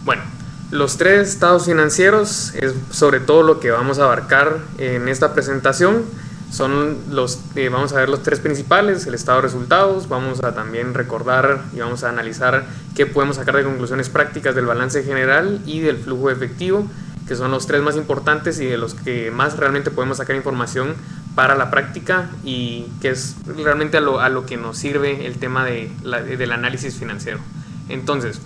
Bueno, los tres estados financieros es sobre todo lo que vamos a abarcar en esta presentación. Vamos a ver los tres principales: el estado de resultados, vamos a también recordar y vamos a analizar qué podemos sacar de conclusiones prácticas del balance general y del flujo efectivo, que son los tres más importantes y de los que más realmente podemos sacar información para la práctica, y que es realmente a lo que nos sirve el tema del análisis financiero. Entonces,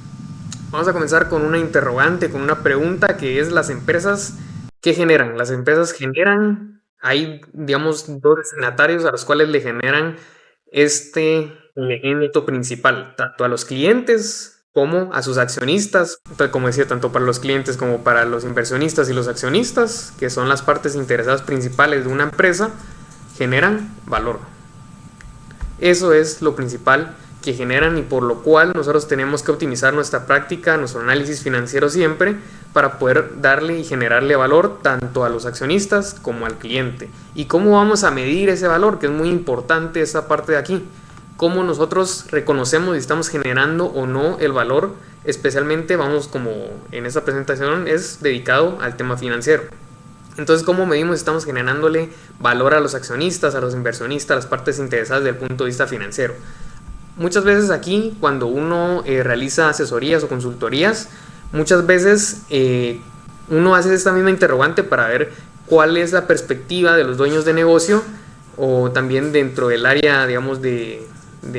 vamos a comenzar con una interrogante, con una pregunta, que es: las empresas, ¿qué generan? Las empresas generan, hay, digamos, dos destinatarios a los cuales le generan este elemento principal, tanto a los clientes como a sus accionistas. Como decía, tanto para los clientes como para los inversionistas y los accionistas, que son las partes interesadas principales de una empresa, generan valor. Eso es lo principal que generan, y por lo cual nosotros tenemos que optimizar nuestra práctica, nuestro análisis financiero siempre, para poder darle y generarle valor tanto a los accionistas como al cliente. ¿Y cómo vamos a medir ese valor? Que es muy importante esa parte de aquí. Cómo nosotros reconocemos si estamos generando o no el valor, especialmente, como en esta presentación es dedicado al tema financiero. Entonces, ¿cómo medimos si estamos generándole valor a los accionistas, a los inversionistas, a las partes interesadas desde el punto de vista financiero? Muchas veces aquí, cuando uno realiza asesorías o consultorías, muchas veces uno hace esta misma interrogante para ver cuál es la perspectiva de los dueños de negocio, o también dentro del área, digamos, de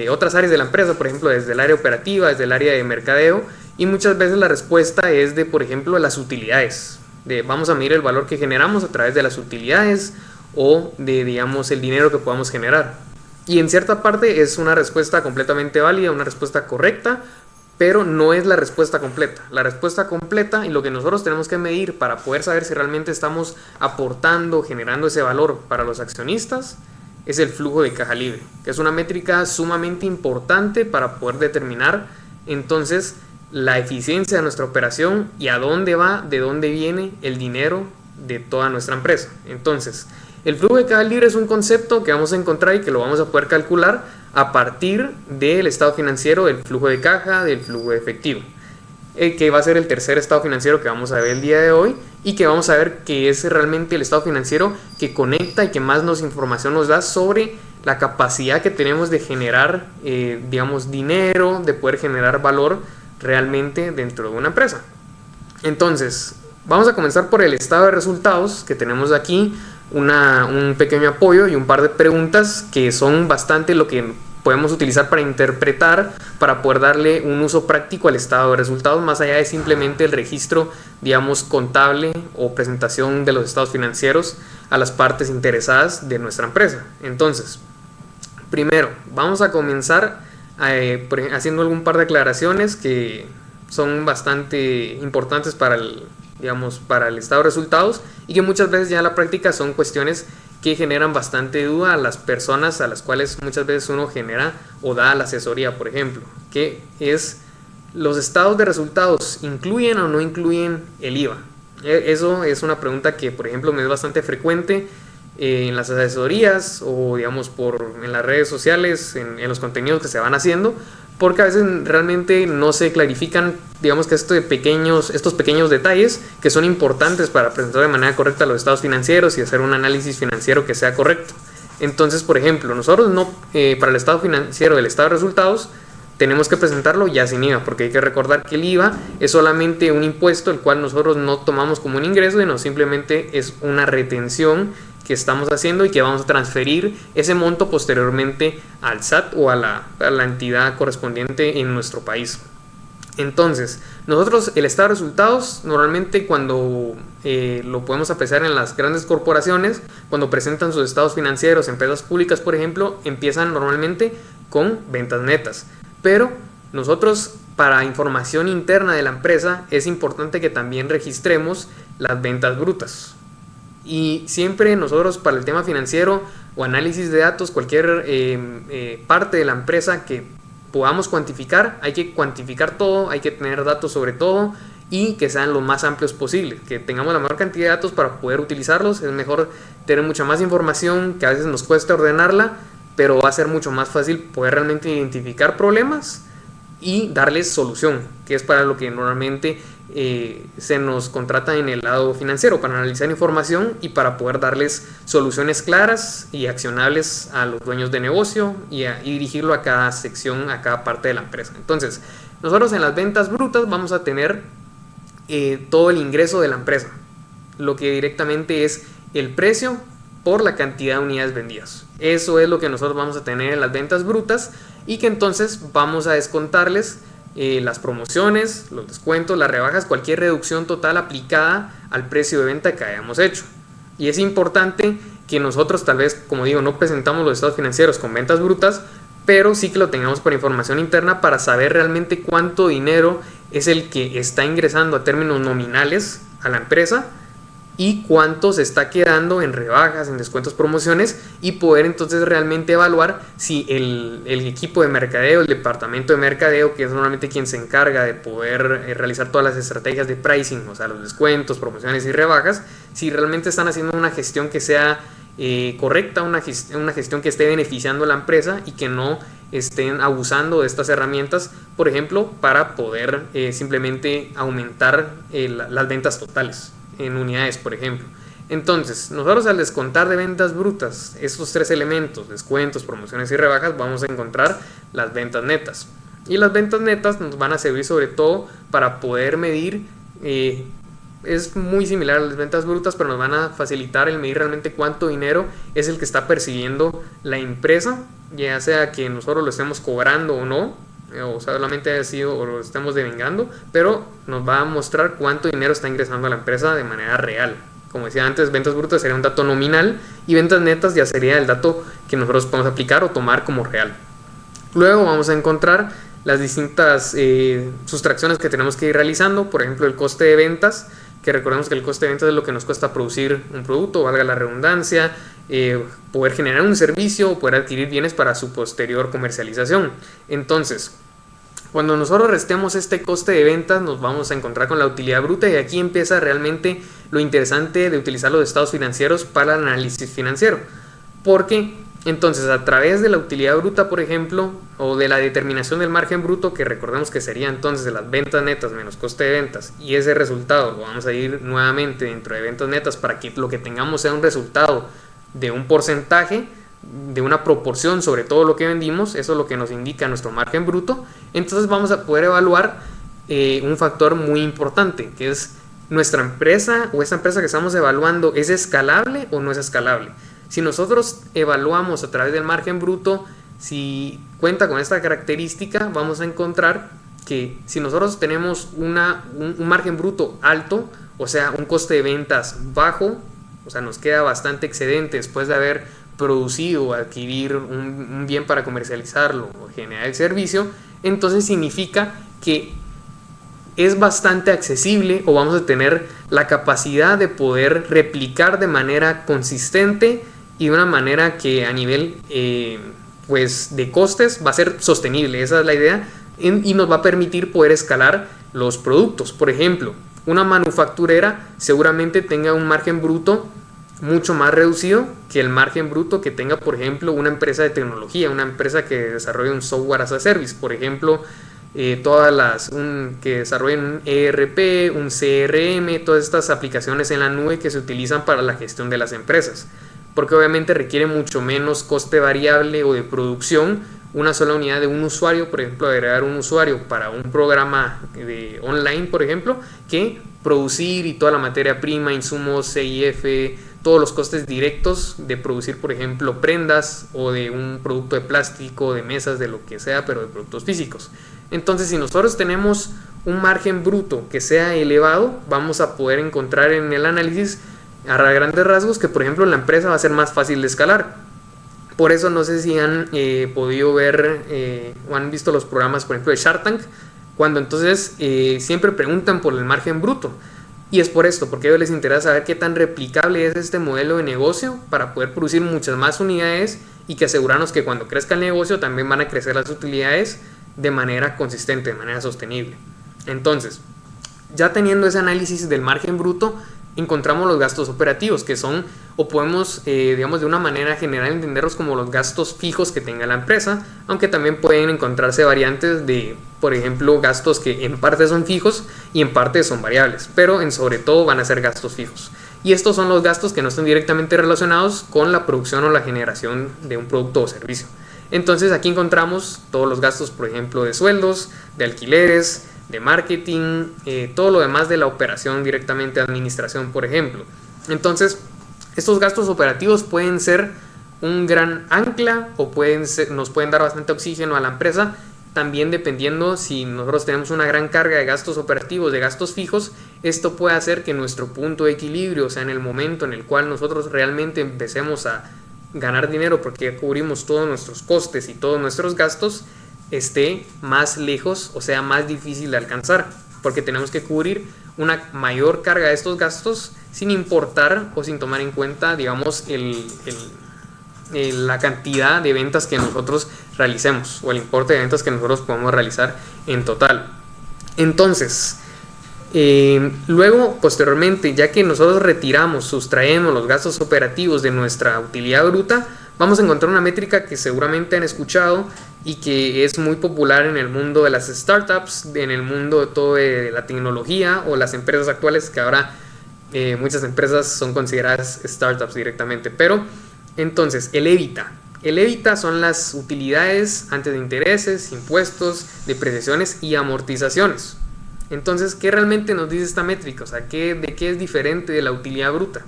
otras áreas de la empresa, por ejemplo, desde el área operativa, desde el área de mercadeo, y muchas veces la respuesta es de, por ejemplo, las utilidades. Vamos a medir el valor que generamos a través de las utilidades o de, digamos, el dinero que podamos generar. Y en cierta parte es una respuesta completamente válida, una respuesta correcta, pero no es la respuesta completa. La respuesta completa, y lo que nosotros tenemos que medir para poder saber si realmente estamos aportando, generando ese valor para los accionistas, es el flujo de caja libre, que es una métrica sumamente importante para poder determinar entonces la eficiencia de nuestra operación y a dónde va, de dónde viene el dinero de toda nuestra empresa. Entonces, el flujo de caja libre es un concepto que vamos a encontrar y que lo vamos a poder calcular a partir del estado financiero, del flujo de caja, del flujo de efectivo, que va a ser el tercer estado financiero que vamos a ver el día de hoy, y que vamos a ver que es realmente el estado financiero que conecta y que más información nos da sobre la capacidad que tenemos de generar, digamos, dinero, de poder generar valor realmente dentro de una empresa. Entonces, vamos a comenzar por el estado de resultados, que tenemos aquí un pequeño apoyo y un par de preguntas que son bastante lo que podemos utilizar para interpretar, para poder darle un uso práctico al estado de resultados, más allá de simplemente el registro, digamos, contable o presentación de los estados financieros a las partes interesadas de nuestra empresa. Entonces, primero, vamos a comenzar haciendo algún par de aclaraciones que son bastante importantes para el estado de resultados, y que muchas veces ya en la práctica son cuestiones que generan bastante duda a las personas a las cuales muchas veces uno genera o da la asesoría, por ejemplo, que es: ¿los estados de resultados incluyen o no incluyen el IVA? Eso es una pregunta que, por ejemplo, me es bastante frecuente en las asesorías o, digamos, en las redes sociales, en los contenidos que se van haciendo, porque a veces realmente no se clarifican, digamos, que estos pequeños detalles que son importantes para presentar de manera correcta los estados financieros y hacer un análisis financiero que sea correcto. Entonces, por ejemplo, nosotros para el estado financiero del estado de resultados tenemos que presentarlo ya sin IVA, porque hay que recordar que el IVA es solamente un impuesto el cual nosotros no tomamos como un ingreso, sino simplemente es una retención que estamos haciendo y que vamos a transferir ese monto posteriormente al SAT o a la entidad correspondiente en nuestro país. Entonces, nosotros el estado de resultados normalmente, cuando lo podemos apreciar en las grandes corporaciones, cuando presentan sus estados financieros, empresas públicas por ejemplo, empiezan normalmente con ventas netas, pero nosotros, para información interna de la empresa, es importante que también registremos las ventas brutas. Y siempre nosotros, para el tema financiero o análisis de datos, cualquier parte de la empresa que podamos cuantificar, hay que cuantificar todo, hay que tener datos sobre todo, y que sean lo más amplios posible, que tengamos la mayor cantidad de datos para poder utilizarlos. Es mejor tener mucha más información, que a veces nos cuesta ordenarla, pero va a ser mucho más fácil poder realmente identificar problemas y darles solución, que es para lo que normalmente se nos contrata en el lado financiero para analizar información y para poder darles soluciones claras y accionables a los dueños de negocio y dirigirlo a cada sección, a cada parte de la empresa. Entonces, nosotros en las ventas brutas vamos a tener todo el ingreso de la empresa, lo que directamente es el precio por la cantidad de unidades vendidas. Eso es lo que nosotros vamos a tener en las ventas brutas, y que entonces vamos a descontarles las promociones, los descuentos, las rebajas, cualquier reducción total aplicada al precio de venta que hayamos hecho. Y es importante que nosotros, tal vez, como digo, no presentamos los estados financieros con ventas brutas, pero sí que lo tengamos por información interna para saber realmente cuánto dinero es el que está ingresando a términos nominales a la empresa y cuánto se está quedando en rebajas, en descuentos, promociones, y poder entonces realmente evaluar si el equipo de mercadeo, el departamento de mercadeo, que es normalmente quien se encarga de poder realizar todas las estrategias de pricing, o sea, los descuentos, promociones y rebajas, si realmente están haciendo una gestión que sea correcta, una gestión que esté beneficiando a la empresa y que no estén abusando de estas herramientas, por ejemplo, para poder simplemente aumentar las ventas totales en unidades, por ejemplo. Entonces, nosotros al descontar de ventas brutas estos tres elementos, descuentos, promociones y rebajas, vamos a encontrar las ventas netas. Y las ventas netas nos van a servir sobre todo para poder medir, es muy similar a las ventas brutas, pero nos van a facilitar el medir realmente cuánto dinero es el que está percibiendo la empresa, ya sea que nosotros lo estemos cobrando o no, o solamente haya sido o lo estemos devengando, pero nos va a mostrar cuánto dinero está ingresando a la empresa de manera real. Como decía antes, ventas brutas sería un dato nominal y ventas netas ya sería el dato que nosotros podemos aplicar o tomar como real. Luego vamos a encontrar las distintas sustracciones que tenemos que ir realizando, por ejemplo el coste de ventas, que recordemos que el coste de ventas es lo que nos cuesta producir un producto, valga la redundancia, poder generar un servicio o poder adquirir bienes para su posterior comercialización. Entonces, cuando nosotros restemos este coste de ventas, nos vamos a encontrar con la utilidad bruta, y aquí empieza realmente lo interesante de utilizar los estados financieros para el análisis financiero, porque entonces a través de la utilidad bruta, por ejemplo, o de la determinación del margen bruto, que recordemos que sería entonces de las ventas netas menos coste de ventas, y ese resultado lo vamos a ir nuevamente dentro de ventas netas para que lo que tengamos sea un resultado de un porcentaje, de una proporción sobre todo lo que vendimos. Eso es lo que nos indica nuestro margen bruto. Entonces vamos a poder evaluar un factor muy importante, que es nuestra empresa o esta empresa que estamos evaluando, ¿es escalable o no es escalable? Si nosotros evaluamos a través del margen bruto, si cuenta con esta característica, vamos a encontrar que si nosotros tenemos un margen bruto alto, o sea, un coste de ventas bajo, o sea, nos queda bastante excedente después de haber producido o adquirir un bien para comercializarlo o generar el servicio, entonces significa que es bastante accesible, o vamos a tener la capacidad de poder replicar de manera consistente y de una manera que a nivel pues de costes va a ser sostenible. Esa es la idea, y nos va a permitir poder escalar los productos. Por ejemplo, una manufacturera seguramente tenga un margen bruto mucho más reducido que el margen bruto que tenga, por ejemplo, una empresa de tecnología, una empresa que desarrolle un software as a service, por ejemplo, que desarrollen un ERP, un CRM, todas estas aplicaciones en la nube que se utilizan para la gestión de las empresas, porque obviamente requiere mucho menos coste variable o de producción una sola unidad de un usuario, por ejemplo, agregar un usuario para un programa de online, por ejemplo, que producir y toda la materia prima, insumos, CIF, todos los costes directos de producir, por ejemplo, prendas o de un producto de plástico, de mesas, de lo que sea, pero de productos físicos. Entonces, si nosotros tenemos un margen bruto que sea elevado, vamos a poder encontrar en el análisis a grandes rasgos que, por ejemplo, la empresa va a ser más fácil de escalar. Por eso no sé si han podido ver o han visto los programas, por ejemplo, de Shark Tank, cuando entonces siempre preguntan por el margen bruto. Y es por esto, porque a ellos les interesa saber qué tan replicable es este modelo de negocio para poder producir muchas más unidades y que asegurarnos que cuando crezca el negocio también van a crecer las utilidades de manera consistente, de manera sostenible. Entonces, ya teniendo ese análisis del margen bruto, encontramos los gastos operativos, que son, o podemos, digamos, de una manera general entenderlos como los gastos fijos que tenga la empresa, aunque también pueden encontrarse variantes de por ejemplo, gastos que en parte son fijos y en parte son variables, pero sobre todo van a ser gastos fijos. Y estos son los gastos que no están directamente relacionados con la producción o la generación de un producto o servicio. Entonces aquí encontramos todos los gastos, por ejemplo, de sueldos, de alquileres, de marketing, todo lo demás de la operación directamente, administración, por ejemplo. Entonces, estos gastos operativos pueden ser un gran ancla o nos pueden dar bastante oxígeno a la empresa, también dependiendo si nosotros tenemos una gran carga de gastos operativos, de gastos fijos. Esto puede hacer que nuestro punto de equilibrio, o sea, en el momento en el cual nosotros realmente empecemos a ganar dinero porque ya cubrimos todos nuestros costes y todos nuestros gastos, esté más lejos, o sea, más difícil de alcanzar, porque tenemos que cubrir una mayor carga de estos gastos sin importar o sin tomar en cuenta, digamos, la cantidad de ventas que nosotros realicemos o el importe de ventas que nosotros podemos realizar en total. Entonces, luego, posteriormente, ya que nosotros sustraemos los gastos operativos de nuestra utilidad bruta, vamos a encontrar una métrica que seguramente han escuchado y que es muy popular en el mundo de las startups, en el mundo de todo de la tecnología o las empresas actuales, que ahora muchas empresas son consideradas startups directamente. Pero entonces, el EBITDA. El EBITDA son las utilidades antes de intereses, impuestos, depreciaciones y amortizaciones. Entonces, ¿qué realmente nos dice esta métrica? O sea, ¿de qué es diferente de la utilidad bruta?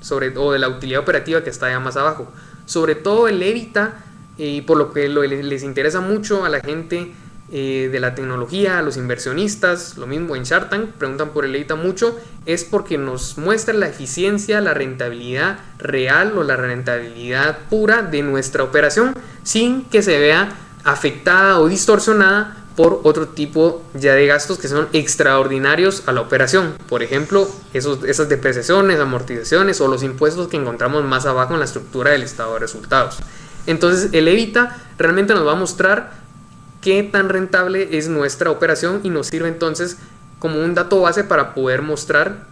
O de la utilidad operativa que está allá más abajo. Sobre todo el EBITDA, por lo que les interesa mucho a la gente de la tecnología, a los inversionistas, lo mismo en Shark Tank, preguntan por el EBITDA mucho, es porque nos muestra la eficiencia, la rentabilidad real o la rentabilidad pura de nuestra operación sin que se vea afectada o distorsionada por otro tipo ya de gastos que son extraordinarios a la operación. Por ejemplo, esas depreciaciones, amortizaciones o los impuestos que encontramos más abajo en la estructura del estado de resultados. Entonces, el EBITDA realmente nos va a mostrar qué tan rentable es nuestra operación y nos sirve entonces como un dato base para poder mostrar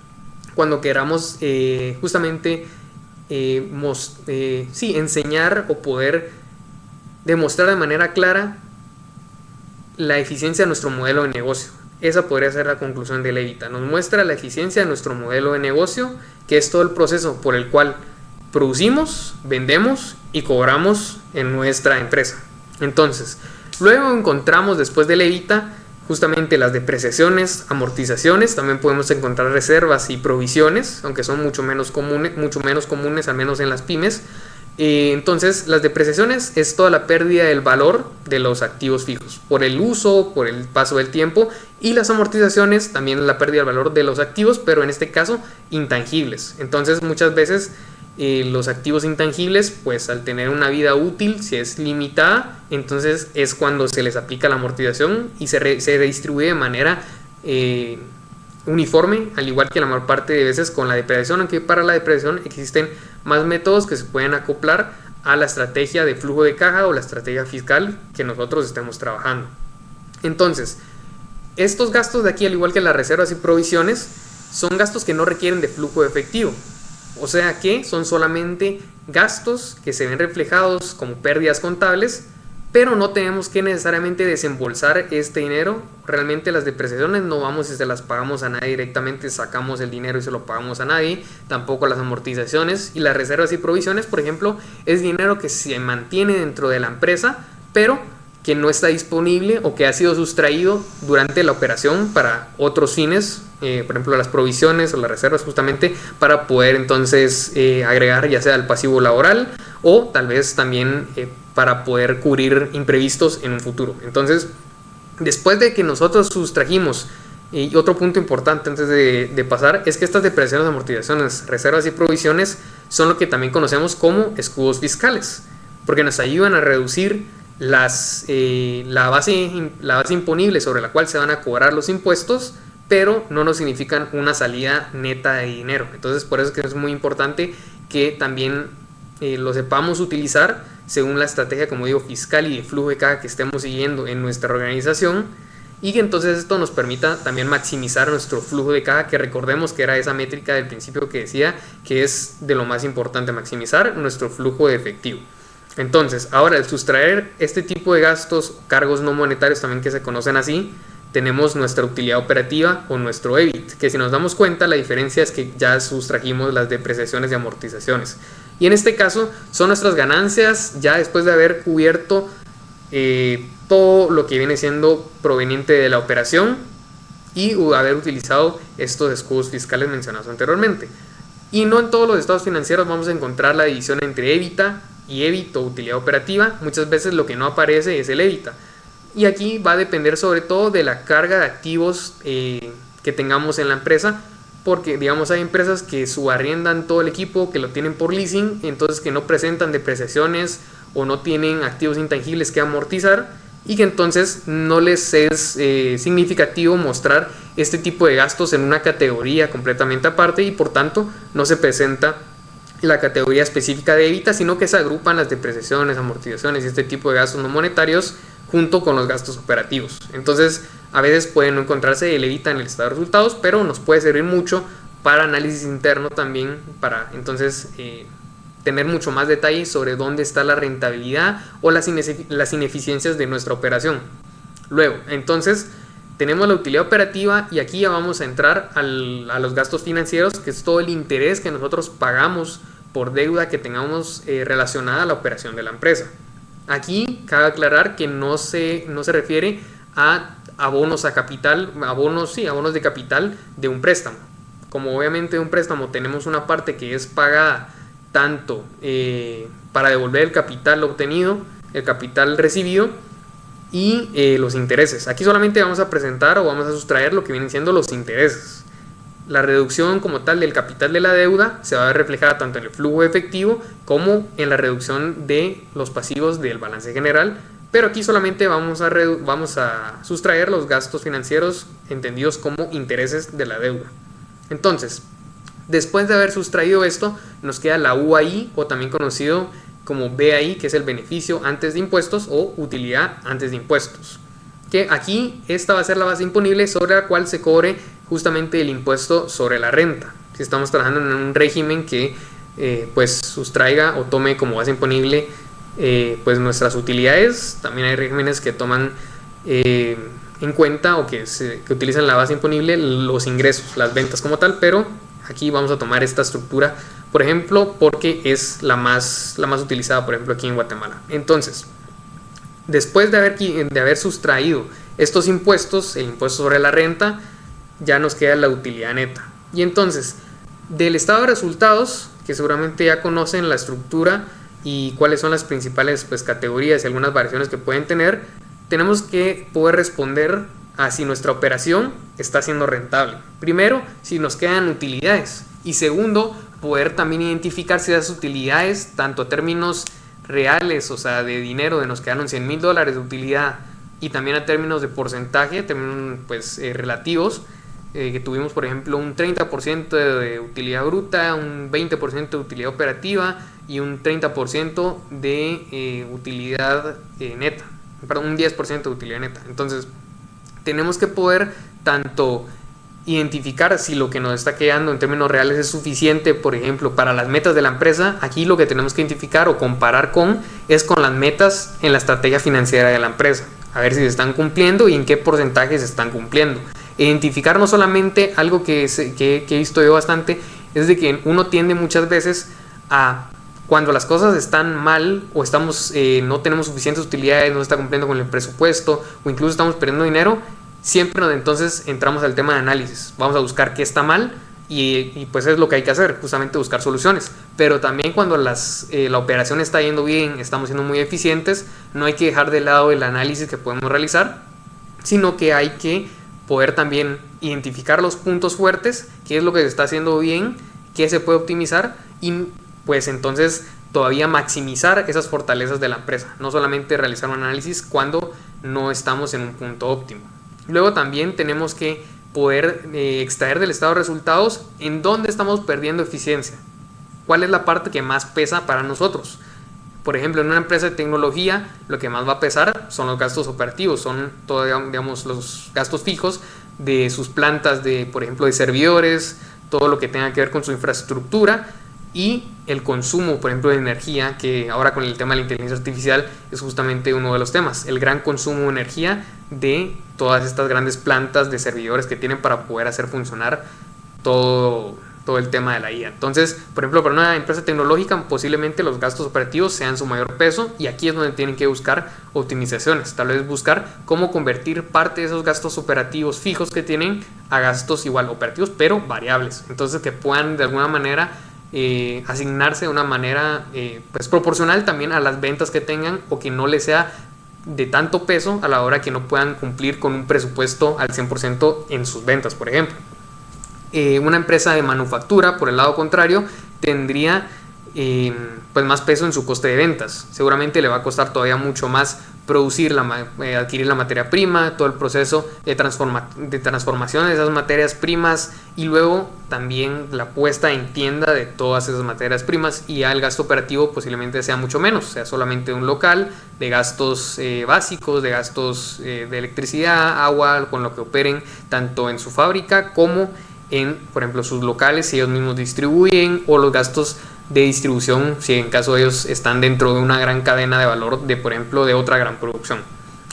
cuando queramos justamente enseñar o poder demostrar de manera clara la eficiencia de nuestro modelo de negocio. Esa podría ser la conclusión del EBITDA. Nos muestra la eficiencia de nuestro modelo de negocio, que es todo el proceso por el cual producimos, vendemos y cobramos en nuestra empresa. Entonces, luego encontramos después del EBITDA justamente las depreciaciones, amortizaciones, también podemos encontrar reservas y provisiones, aunque son mucho menos comunes, al menos en las pymes. Entonces, las depreciaciones es toda la pérdida del valor de los activos fijos por el uso, por el paso del tiempo, y las amortizaciones también la pérdida del valor de los activos, pero en este caso intangibles. Entonces, muchas veces los activos intangibles, pues al tener una vida útil, si es limitada, entonces es cuando se les aplica la amortización y se redistribuye de manera uniforme, al igual que la mayor parte de veces con la depreciación, aunque para la depreciación existen más métodos que se pueden acoplar a la estrategia de flujo de caja o la estrategia fiscal que nosotros estemos trabajando. Entonces, estos gastos de aquí, al igual que las reservas y provisiones, son gastos que no requieren de flujo de efectivo, o sea que son solamente gastos que se ven reflejados como pérdidas contables, pero no tenemos que necesariamente desembolsar este dinero. Realmente las depreciaciones no vamos y se las pagamos a nadie directamente, sacamos el dinero y se lo pagamos a nadie, tampoco las amortizaciones. Y las reservas y provisiones, por ejemplo, es dinero que se mantiene dentro de la empresa, pero que no está disponible o que ha sido sustraído durante la operación para otros fines, por ejemplo las provisiones o las reservas justamente para poder entonces agregar ya sea el pasivo laboral o tal vez también para poder cubrir imprevistos en un futuro. Entonces, después de que nosotros sustrajimos, y otro punto importante antes de pasar, es que estas depreciaciones, amortizaciones, reservas y provisiones son lo que también conocemos como escudos fiscales, porque nos ayudan a reducir la base imponible sobre la cual se van a cobrar los impuestos, pero no nos significan una salida neta de dinero. Entonces, por eso es que es muy importante que también lo sepamos utilizar según la estrategia, como digo, fiscal y de flujo de caja que estemos siguiendo en nuestra organización, y que entonces esto nos permita también maximizar nuestro flujo de caja, que recordemos que era esa métrica del principio que decía que es de lo más importante, maximizar nuestro flujo de efectivo. Entonces, ahora al sustraer este tipo de gastos, cargos no monetarios también que se conocen así, tenemos nuestra utilidad operativa o nuestro EBIT, que si nos damos cuenta la diferencia es que ya sustrajimos las depreciaciones y amortizaciones. Y en este caso son nuestras ganancias ya después de haber cubierto todo lo que viene siendo proveniente de la operación y haber utilizado estos escudos fiscales mencionados anteriormente. Y no en todos los estados financieros vamos a encontrar la división entre EBITDA y EBIT o utilidad operativa. Muchas veces lo que no aparece es el EBITDA. Y aquí va a depender sobre todo de la carga de activos que tengamos en la empresa, porque digamos hay empresas que subarriendan todo el equipo, que lo tienen por leasing, entonces que no presentan depreciaciones o no tienen activos intangibles que amortizar y que entonces no les es significativo mostrar este tipo de gastos en una categoría completamente aparte y por tanto no se presenta la categoría específica de EBITDA, sino que se agrupan las depreciaciones, amortizaciones y este tipo de gastos no monetarios junto con los gastos operativos. Entonces a veces puede no encontrarse el EBITDA en el estado de resultados, pero nos puede servir mucho para análisis interno también, para entonces tener mucho más detalle sobre dónde está la rentabilidad o las ineficiencias de nuestra operación. Luego, entonces tenemos la utilidad operativa y aquí ya vamos a entrar a los gastos financieros, que es todo el interés que nosotros pagamos por deuda que tengamos relacionada a la operación de la empresa. Aquí cabe aclarar que no se refiere a abonos a capital, abonos de capital de un préstamo. Como obviamente de un préstamo tenemos una parte que es pagada tanto para devolver el capital obtenido, el capital recibido y los intereses. Aquí solamente vamos a presentar o vamos a sustraer lo que vienen siendo los intereses. La reducción como tal del capital de la deuda se va a ver reflejada tanto en el flujo efectivo como en la reducción de los pasivos del balance general, pero aquí solamente vamos a sustraer los gastos financieros entendidos como intereses de la deuda. Entonces, después de haber sustraído esto, nos queda la UAI o también conocido como BAI, que es el beneficio antes de impuestos o utilidad antes de impuestos. Que aquí esta va a ser la base imponible sobre la cual se cobre justamente el impuesto sobre la renta. Si estamos trabajando en un régimen que pues sustraiga o tome como base imponible pues nuestras utilidades, también hay regímenes que toman en cuenta o que utilizan la base imponible los ingresos, las ventas como tal, pero aquí vamos a tomar esta estructura, por ejemplo, porque es la más utilizada, por ejemplo, aquí en Guatemala. Entonces, después de haber sustraído estos impuestos, el impuesto sobre la renta, ya nos queda la utilidad neta. Y entonces, del estado de resultados, que seguramente ya conocen la estructura y cuáles son las principales pues, categorías y algunas variaciones que pueden tener, tenemos que poder responder a si nuestra operación está siendo rentable. Primero, si nos quedan utilidades. Y segundo, poder también identificar si esas utilidades, tanto a términos reales, o sea, de dinero, de nos quedaron $100,000 de utilidad, y también a términos de porcentaje, términos pues, relativos, que tuvimos, por ejemplo, un 30% de utilidad bruta, un 20% de utilidad operativa y un 30% de utilidad neta, perdón, un 10% de utilidad neta. Entonces, tenemos que poder tanto identificar si lo que nos está quedando en términos reales es suficiente, por ejemplo, para las metas de la empresa. Aquí lo que tenemos que identificar o comparar es con las metas en la estrategia financiera de la empresa, a ver si se están cumpliendo y en qué porcentaje se están cumpliendo. Identificar no solamente algo que he visto yo bastante, es de que uno tiende muchas veces a, cuando las cosas están mal o no tenemos suficientes utilidades, no se está cumpliendo con el presupuesto o incluso estamos perdiendo dinero, siempre entonces entramos al tema de análisis. Vamos a buscar qué está mal y pues es lo que hay que hacer, justamente buscar soluciones. Pero también cuando la operación está yendo bien, estamos siendo muy eficientes, no hay que dejar de lado el análisis que podemos realizar, sino que hay que poder también identificar los puntos fuertes, qué es lo que se está haciendo bien, qué se puede optimizar y pues entonces todavía maximizar esas fortalezas de la empresa, no solamente realizar un análisis cuando no estamos en un punto óptimo. Luego también tenemos que poder extraer del estado de resultados en dónde estamos perdiendo eficiencia, cuál es la parte que más pesa para nosotros. Por ejemplo, en una empresa de tecnología, lo que más va a pesar son los gastos operativos, son digamos, los gastos fijos de sus plantas, por ejemplo, de servidores, todo lo que tenga que ver con su infraestructura. y el consumo, por ejemplo, de energía, que ahora con el tema de la inteligencia artificial es justamente uno de los temas, el gran consumo de energía de todas estas grandes plantas de servidores que tienen para poder hacer funcionar todo el tema de la IA. Entonces, por ejemplo, para una empresa tecnológica posiblemente los gastos operativos sean su mayor peso, y aquí es donde tienen que buscar optimizaciones, tal vez buscar cómo convertir parte de esos gastos operativos fijos que tienen a gastos igual operativos pero variables, entonces que puedan de alguna manera asignarse de una manera pues proporcional también a las ventas que tengan, o que no les sea de tanto peso a la hora que no puedan cumplir con un presupuesto al 100% en sus ventas, por ejemplo. Una empresa de manufactura, por el lado contrario, tendría pues más peso en su coste de ventas. Seguramente le va a costar todavía mucho más producir, adquirir la materia prima, todo el proceso de transformación de esas materias primas, y luego también la puesta en tienda de todas esas materias primas, y ya el gasto operativo posiblemente sea mucho menos, sea solamente un local de gastos básicos, de gastos de electricidad, agua, con lo que operen tanto en su fábrica como en, por ejemplo, sus locales si ellos mismos distribuyen, o los gastos de distribución si en caso ellos están dentro de una gran cadena de valor de, por ejemplo, de otra gran producción.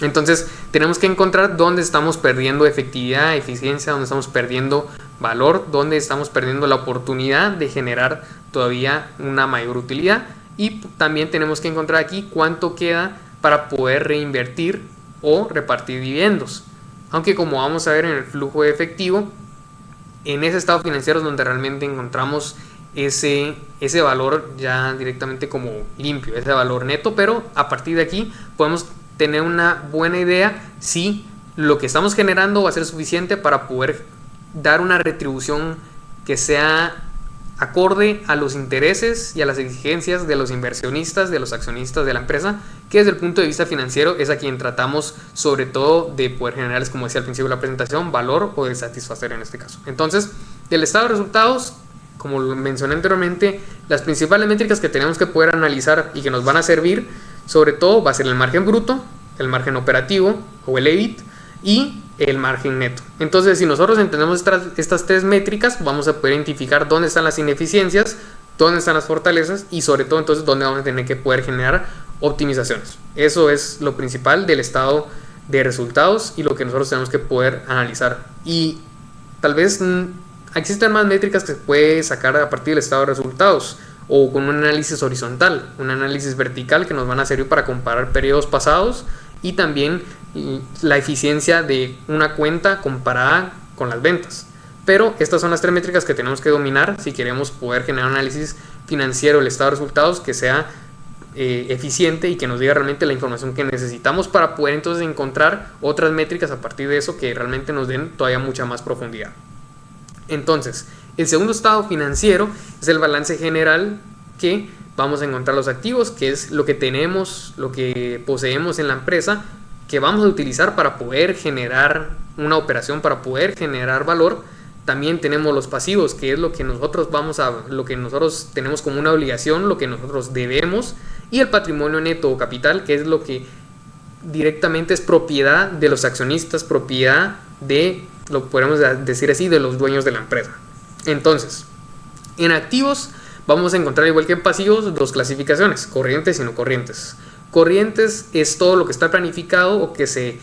Entonces tenemos que encontrar dónde estamos perdiendo efectividad, eficiencia, dónde estamos perdiendo valor, dónde estamos perdiendo la oportunidad de generar todavía una mayor utilidad, y también tenemos que encontrar aquí cuánto queda para poder reinvertir o repartir dividendos, aunque como vamos a ver en el flujo de efectivo, en ese estado financiero es donde realmente encontramos ese valor ya directamente como limpio, ese valor neto, pero a partir de aquí podemos tener una buena idea si lo que estamos generando va a ser suficiente para poder dar una retribución que sea acorde a los intereses y a las exigencias de los inversionistas, de los accionistas de la empresa, que desde el punto de vista financiero es a quien tratamos sobre todo de poder generarles, como decía al principio de la presentación, valor, o de satisfacer en este caso. Entonces, del estado de resultados, como lo mencioné anteriormente, las principales métricas que tenemos que poder analizar y que nos van a servir, sobre todo, va a ser el margen bruto, el margen operativo o el EBIT y el margen neto. Entonces, si nosotros entendemos estas tres métricas, vamos a poder identificar dónde están las ineficiencias, dónde están las fortalezas, y sobre todo entonces dónde vamos a tener que poder generar optimizaciones. Eso es lo principal del estado de resultados y lo que nosotros tenemos que poder analizar. Y tal vez existen más métricas que se puede sacar a partir del estado de resultados, o con un análisis horizontal, un análisis vertical, que nos van a servir para comparar periodos pasados y también la eficiencia de una cuenta comparada con las ventas. Pero estas son las tres métricas que tenemos que dominar si queremos poder generar un análisis financiero del estado de resultados que sea eficiente y que nos diga realmente la información que necesitamos para poder entonces encontrar otras métricas a partir de eso que realmente nos den todavía mucha más profundidad. Entonces, el segundo estado financiero es el balance general, que vamos a encontrar los activos, que es lo que tenemos, lo que poseemos en la empresa, que vamos a utilizar para poder generar una operación, para poder generar valor. También tenemos los pasivos, que es lo que nosotros tenemos como una obligación, lo que nosotros debemos, y el patrimonio neto o capital, que es lo que directamente es propiedad de los accionistas, propiedad de, lo podemos decir así, de los dueños de la empresa. Entonces, en activos vamos a encontrar, igual que en pasivos, dos clasificaciones, corrientes y no corrientes. Corrientes es todo lo que está planificado o que se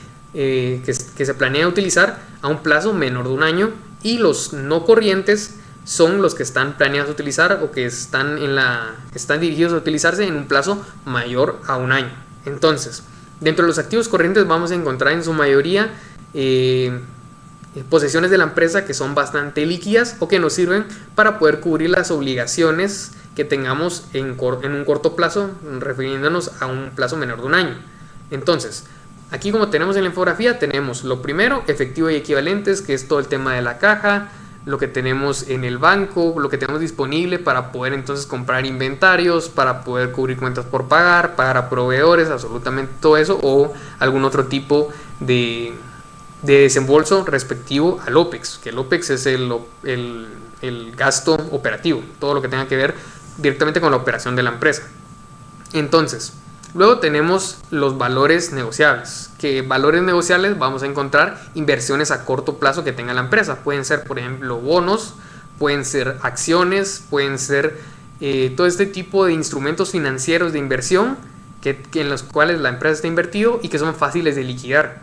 planea utilizar a un plazo menor de un año, y los no corrientes son los que están planeados a utilizar o que están dirigidos a utilizarse en un plazo mayor a un año. Entonces, dentro de los activos corrientes vamos a encontrar en su mayoría posesiones de la empresa que son bastante líquidas o que nos sirven para poder cubrir las obligaciones que tengamos en un corto plazo, refiriéndonos a un plazo menor de un año. Entonces, aquí, como tenemos en la infografía, tenemos lo primero, efectivo y equivalentes, que es todo el tema de la caja, lo que tenemos en el banco, lo que tenemos disponible para poder entonces comprar inventarios, para poder cubrir cuentas por pagar, pagar a proveedores, absolutamente todo eso, o algún otro tipo de desembolso respectivo al OPEX, que el OPEX es el gasto operativo, todo lo que tenga que ver directamente con la operación de la empresa. Entonces, luego tenemos los valores negociables, que valores negociables vamos a encontrar inversiones a corto plazo que tenga la empresa. Pueden ser, por ejemplo, bonos, pueden ser acciones, pueden ser todo este tipo de instrumentos financieros de inversión en los cuales la empresa está invertido y que son fáciles de liquidar.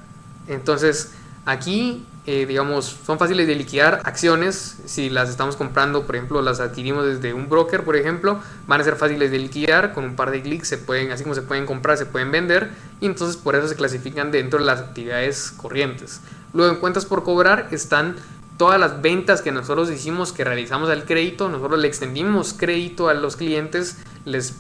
Entonces aquí digamos, son fáciles de liquidar. Acciones, si las estamos comprando, por ejemplo, las adquirimos desde un broker, por ejemplo, van a ser fáciles de liquidar. Con un par de clics se pueden, así como se pueden comprar, se pueden vender, y entonces por eso se clasifican dentro de las actividades corrientes. Luego, en cuentas por cobrar están todas las ventas que nosotros hicimos, que realizamos al crédito. Nosotros le extendimos crédito a los clientes, les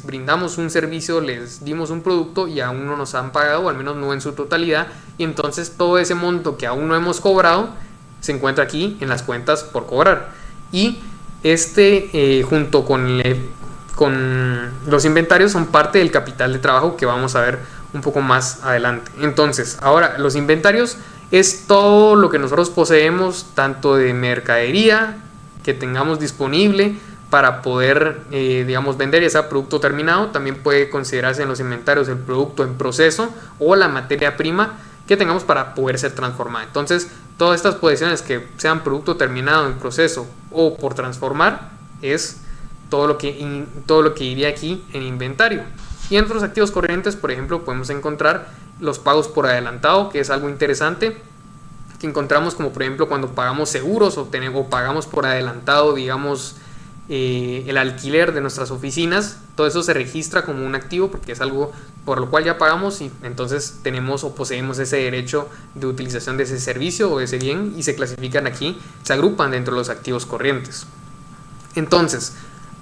brindamos un servicio, les dimos un producto y aún no nos han pagado, o al menos no en su totalidad, y entonces todo ese monto que aún no hemos cobrado se encuentra aquí en las cuentas por cobrar. Y junto con los inventarios, son parte del capital de trabajo, que vamos a ver un poco más adelante. Entonces, ahora, los inventarios es todo lo que nosotros poseemos, tanto de mercadería que tengamos disponible para poder, digamos, vender, ya sea producto terminado. También puede considerarse en los inventarios el producto en proceso o la materia prima que tengamos para poder ser transformada. Entonces, todas estas posiciones que sean producto terminado, en proceso o por transformar, es todo lo que iría aquí en inventario. Y en otros activos corrientes, por ejemplo, podemos encontrar los pagos por adelantado, que es algo interesante, que encontramos como por ejemplo cuando pagamos seguros o pagamos por adelantado, digamos, el alquiler de nuestras oficinas. Todo eso se registra como un activo porque es algo por lo cual ya pagamos, y entonces tenemos o poseemos ese derecho de utilización de ese servicio o de ese bien, y se clasifican aquí, se agrupan dentro de los activos corrientes. Entonces,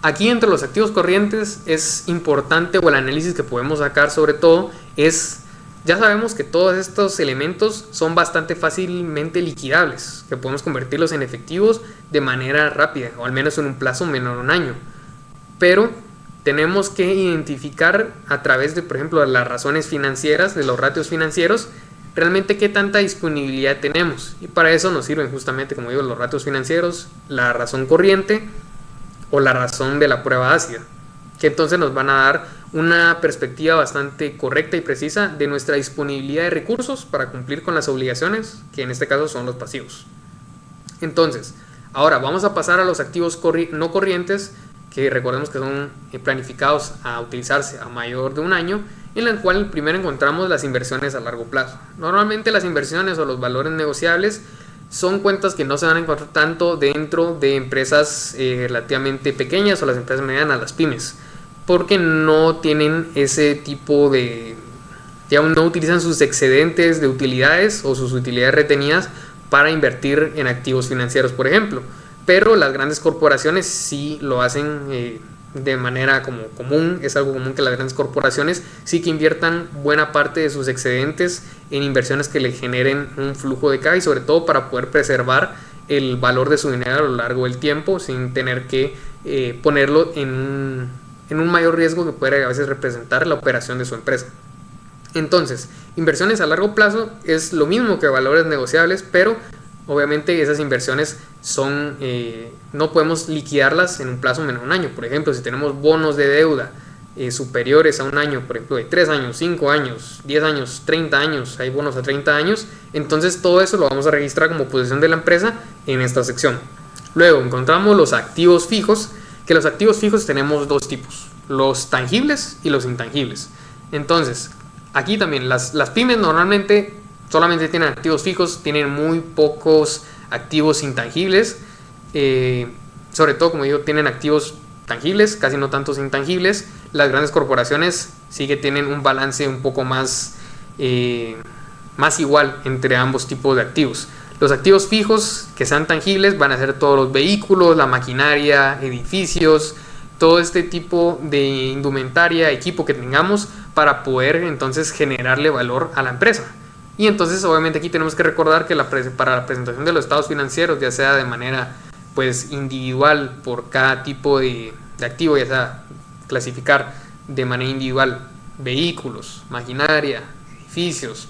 aquí entre los activos corrientes es importante, o el análisis que podemos sacar sobre todo es, ya sabemos que todos estos elementos son bastante fácilmente liquidables, que podemos convertirlos en efectivos de manera rápida, o al menos en un plazo menor a un año. Pero tenemos que identificar a través de, por ejemplo, las razones financieras, de los ratios financieros, realmente qué tanta disponibilidad tenemos. Y para eso nos sirven justamente, como digo, los ratios financieros, la razón corriente o la razón de la prueba ácida, que entonces nos van a dar una perspectiva bastante correcta y precisa de nuestra disponibilidad de recursos para cumplir con las obligaciones, que en este caso son los pasivos. Entonces, ahora vamos a pasar a los activos no corrientes, que recordemos que son planificados a utilizarse a mayor de un año, en la cual primero encontramos las inversiones a largo plazo. Normalmente las inversiones o los valores negociables son cuentas que no se van a encontrar tanto dentro de empresas relativamente pequeñas o las empresas medianas, las pymes, porque no tienen ese tipo de, digamos, no utilizan sus excedentes de utilidades o sus utilidades retenidas para invertir en activos financieros, por ejemplo. Pero las grandes corporaciones sí lo hacen de manera como común. Es algo común que las grandes corporaciones sí que inviertan buena parte de sus excedentes en inversiones que le generen un flujo de caja, y sobre todo para poder preservar el valor de su dinero a lo largo del tiempo, sin tener que ponerlo en un mayor riesgo que puede a veces representar la operación de su empresa. Entonces, inversiones a largo plazo es lo mismo que valores negociables, pero obviamente esas inversiones son no podemos liquidarlas en un plazo menor a un año. Por ejemplo, si tenemos bonos de deuda superiores a un año, por ejemplo de 3 años, 5 años, 10 años, 30 años, hay bonos a 30 años, entonces todo eso lo vamos a registrar como posesión de la empresa en esta sección. Luego encontramos los activos fijos, que los activos fijos tenemos dos tipos, los tangibles y los intangibles. Entonces, aquí también las pymes normalmente solamente tienen activos fijos, tienen muy pocos activos intangibles, sobre todo, como digo, tienen activos tangibles, casi no tantos intangibles. Las grandes corporaciones sí que tienen un balance un poco más igual entre ambos tipos de activos. Los activos fijos que sean tangibles van a ser todos los vehículos, la maquinaria, edificios, todo este tipo de indumentaria, equipo que tengamos para poder entonces generarle valor a la empresa. Y entonces obviamente aquí tenemos que recordar que para la presentación de los estados financieros, ya sea de manera pues individual por cada tipo de activo, ya sea clasificar de manera individual vehículos, maquinaria, edificios,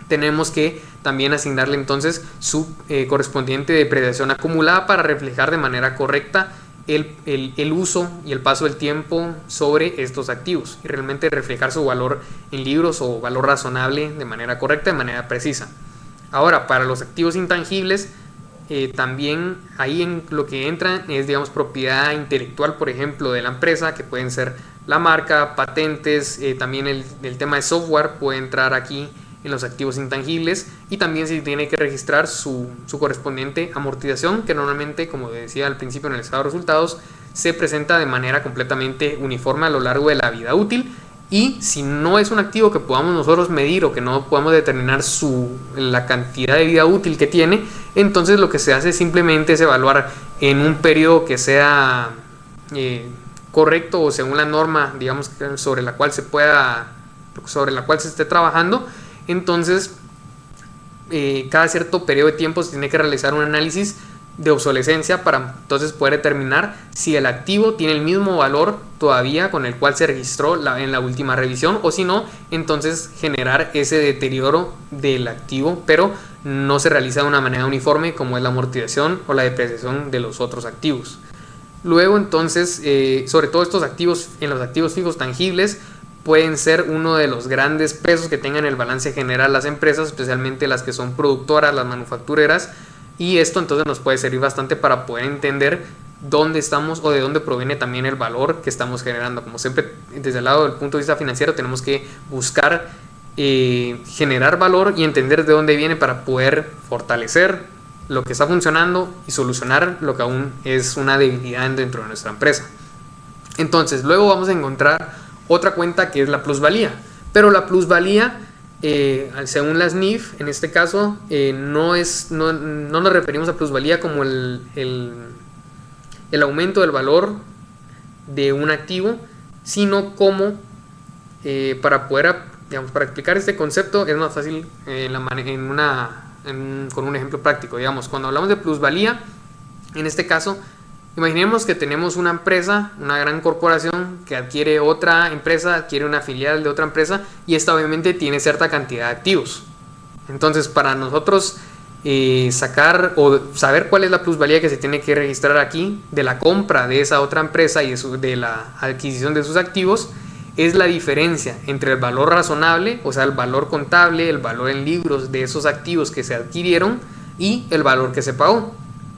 tenemos que también asignarle entonces su correspondiente depreciación acumulada para reflejar de manera correcta el uso y el paso del tiempo sobre estos activos, y realmente reflejar su valor en libros o valor razonable de manera correcta, de manera precisa. Ahora, para los activos intangibles, también ahí en lo que entra es, digamos, propiedad intelectual, por ejemplo, de la empresa, que pueden ser la marca, patentes, también el tema de software puede entrar aquí en los activos intangibles, y también se tiene que registrar su correspondiente amortización, que normalmente, como decía al principio en el estado de resultados, se presenta de manera completamente uniforme a lo largo de la vida útil. Y si no es un activo que podamos nosotros medir o que no podamos determinar la cantidad de vida útil que tiene, entonces lo que se hace simplemente es evaluar en un periodo que sea correcto o según la norma, digamos, sobre la cual se esté trabajando. Entonces cada cierto periodo de tiempo se tiene que realizar un análisis de obsolescencia para entonces poder determinar si el activo tiene el mismo valor todavía con el cual se registró en la última revisión, o si no, entonces generar ese deterioro del activo, pero no se realiza de una manera uniforme como es la amortización o la depreciación de los otros activos. Luego entonces, sobre todo estos activos, en los activos fijos tangibles, pueden ser uno de los grandes pesos que tengan el balance general las empresas, especialmente las que son productoras, las manufactureras. Y esto entonces nos puede servir bastante para poder entender dónde estamos o de dónde proviene también el valor que estamos generando. Como siempre, desde el lado del punto de vista financiero, tenemos que buscar generar valor y entender de dónde viene para poder fortalecer lo que está funcionando y solucionar lo que aún es una debilidad dentro de nuestra empresa. Entonces, luego vamos a encontrar otra cuenta que es la plusvalía. Pero la plusvalía, según las NIF, en este caso, no nos referimos a plusvalía como el aumento del valor de un activo, sino como para explicar este concepto es más fácil con un ejemplo práctico. Digamos, cuando hablamos de plusvalía, en este caso, imaginemos que tenemos una empresa, una gran corporación que adquiere otra empresa, adquiere una filial de otra empresa, y esta obviamente tiene cierta cantidad de activos. Entonces, para nosotros sacar o saber cuál es la plusvalía que se tiene que registrar aquí de la compra de esa otra empresa y de la adquisición de sus activos, es la diferencia entre el valor razonable, o sea, el valor contable, el valor en libros de esos activos que se adquirieron, y el valor que se pagó.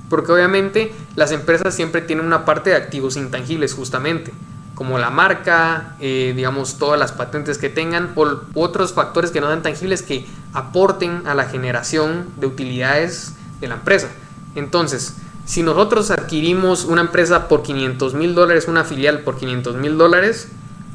Porque obviamente las empresas siempre tienen una parte de activos intangibles, justamente, como la marca, digamos, todas las patentes que tengan, o otros factores que no sean tangibles que aporten a la generación de utilidades de la empresa. Entonces, si nosotros adquirimos una empresa por $500,000, una filial por $500,000,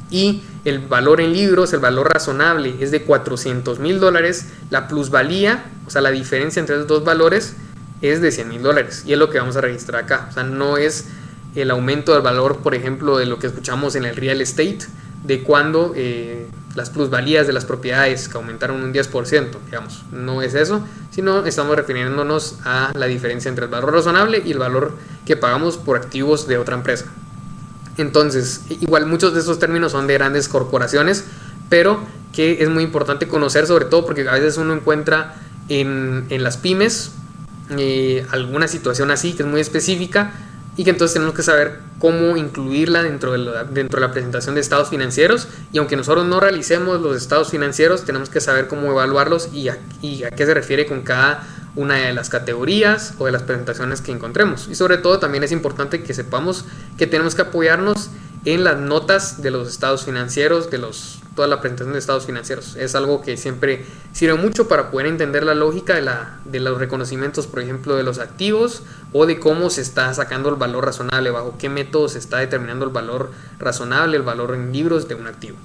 y el valor en libros, el valor razonable es de $400,000, la plusvalía, o sea, la diferencia entre esos dos valores, es de $100,000, y es lo que vamos a registrar acá. O sea, no es el aumento del valor, por ejemplo, de lo que escuchamos en el real estate, de cuando las plusvalías de las propiedades que aumentaron un 10%, digamos, no es eso, sino estamos refiriéndonos a la diferencia entre el valor razonable y el valor que pagamos por activos de otra empresa. Entonces, igual muchos de esos términos son de grandes corporaciones, pero que es muy importante conocer, sobre todo porque a veces uno encuentra en las pymes alguna situación así que es muy específica, y que entonces tenemos que saber cómo incluirla dentro de la presentación de estados financieros. Y aunque nosotros no realicemos los estados financieros, tenemos que saber cómo evaluarlos y a qué se refiere con cada una de las categorías o de las presentaciones que encontremos. Y sobre todo también es importante que sepamos que tenemos que apoyarnos en las notas de los estados financieros, toda la presentación de estados financieros. Es algo que siempre sirve mucho para poder entender la lógica de los reconocimientos, por ejemplo, de los activos, o de cómo se está sacando el valor razonable, bajo qué método se está determinando el valor razonable, el valor en libros de un activo.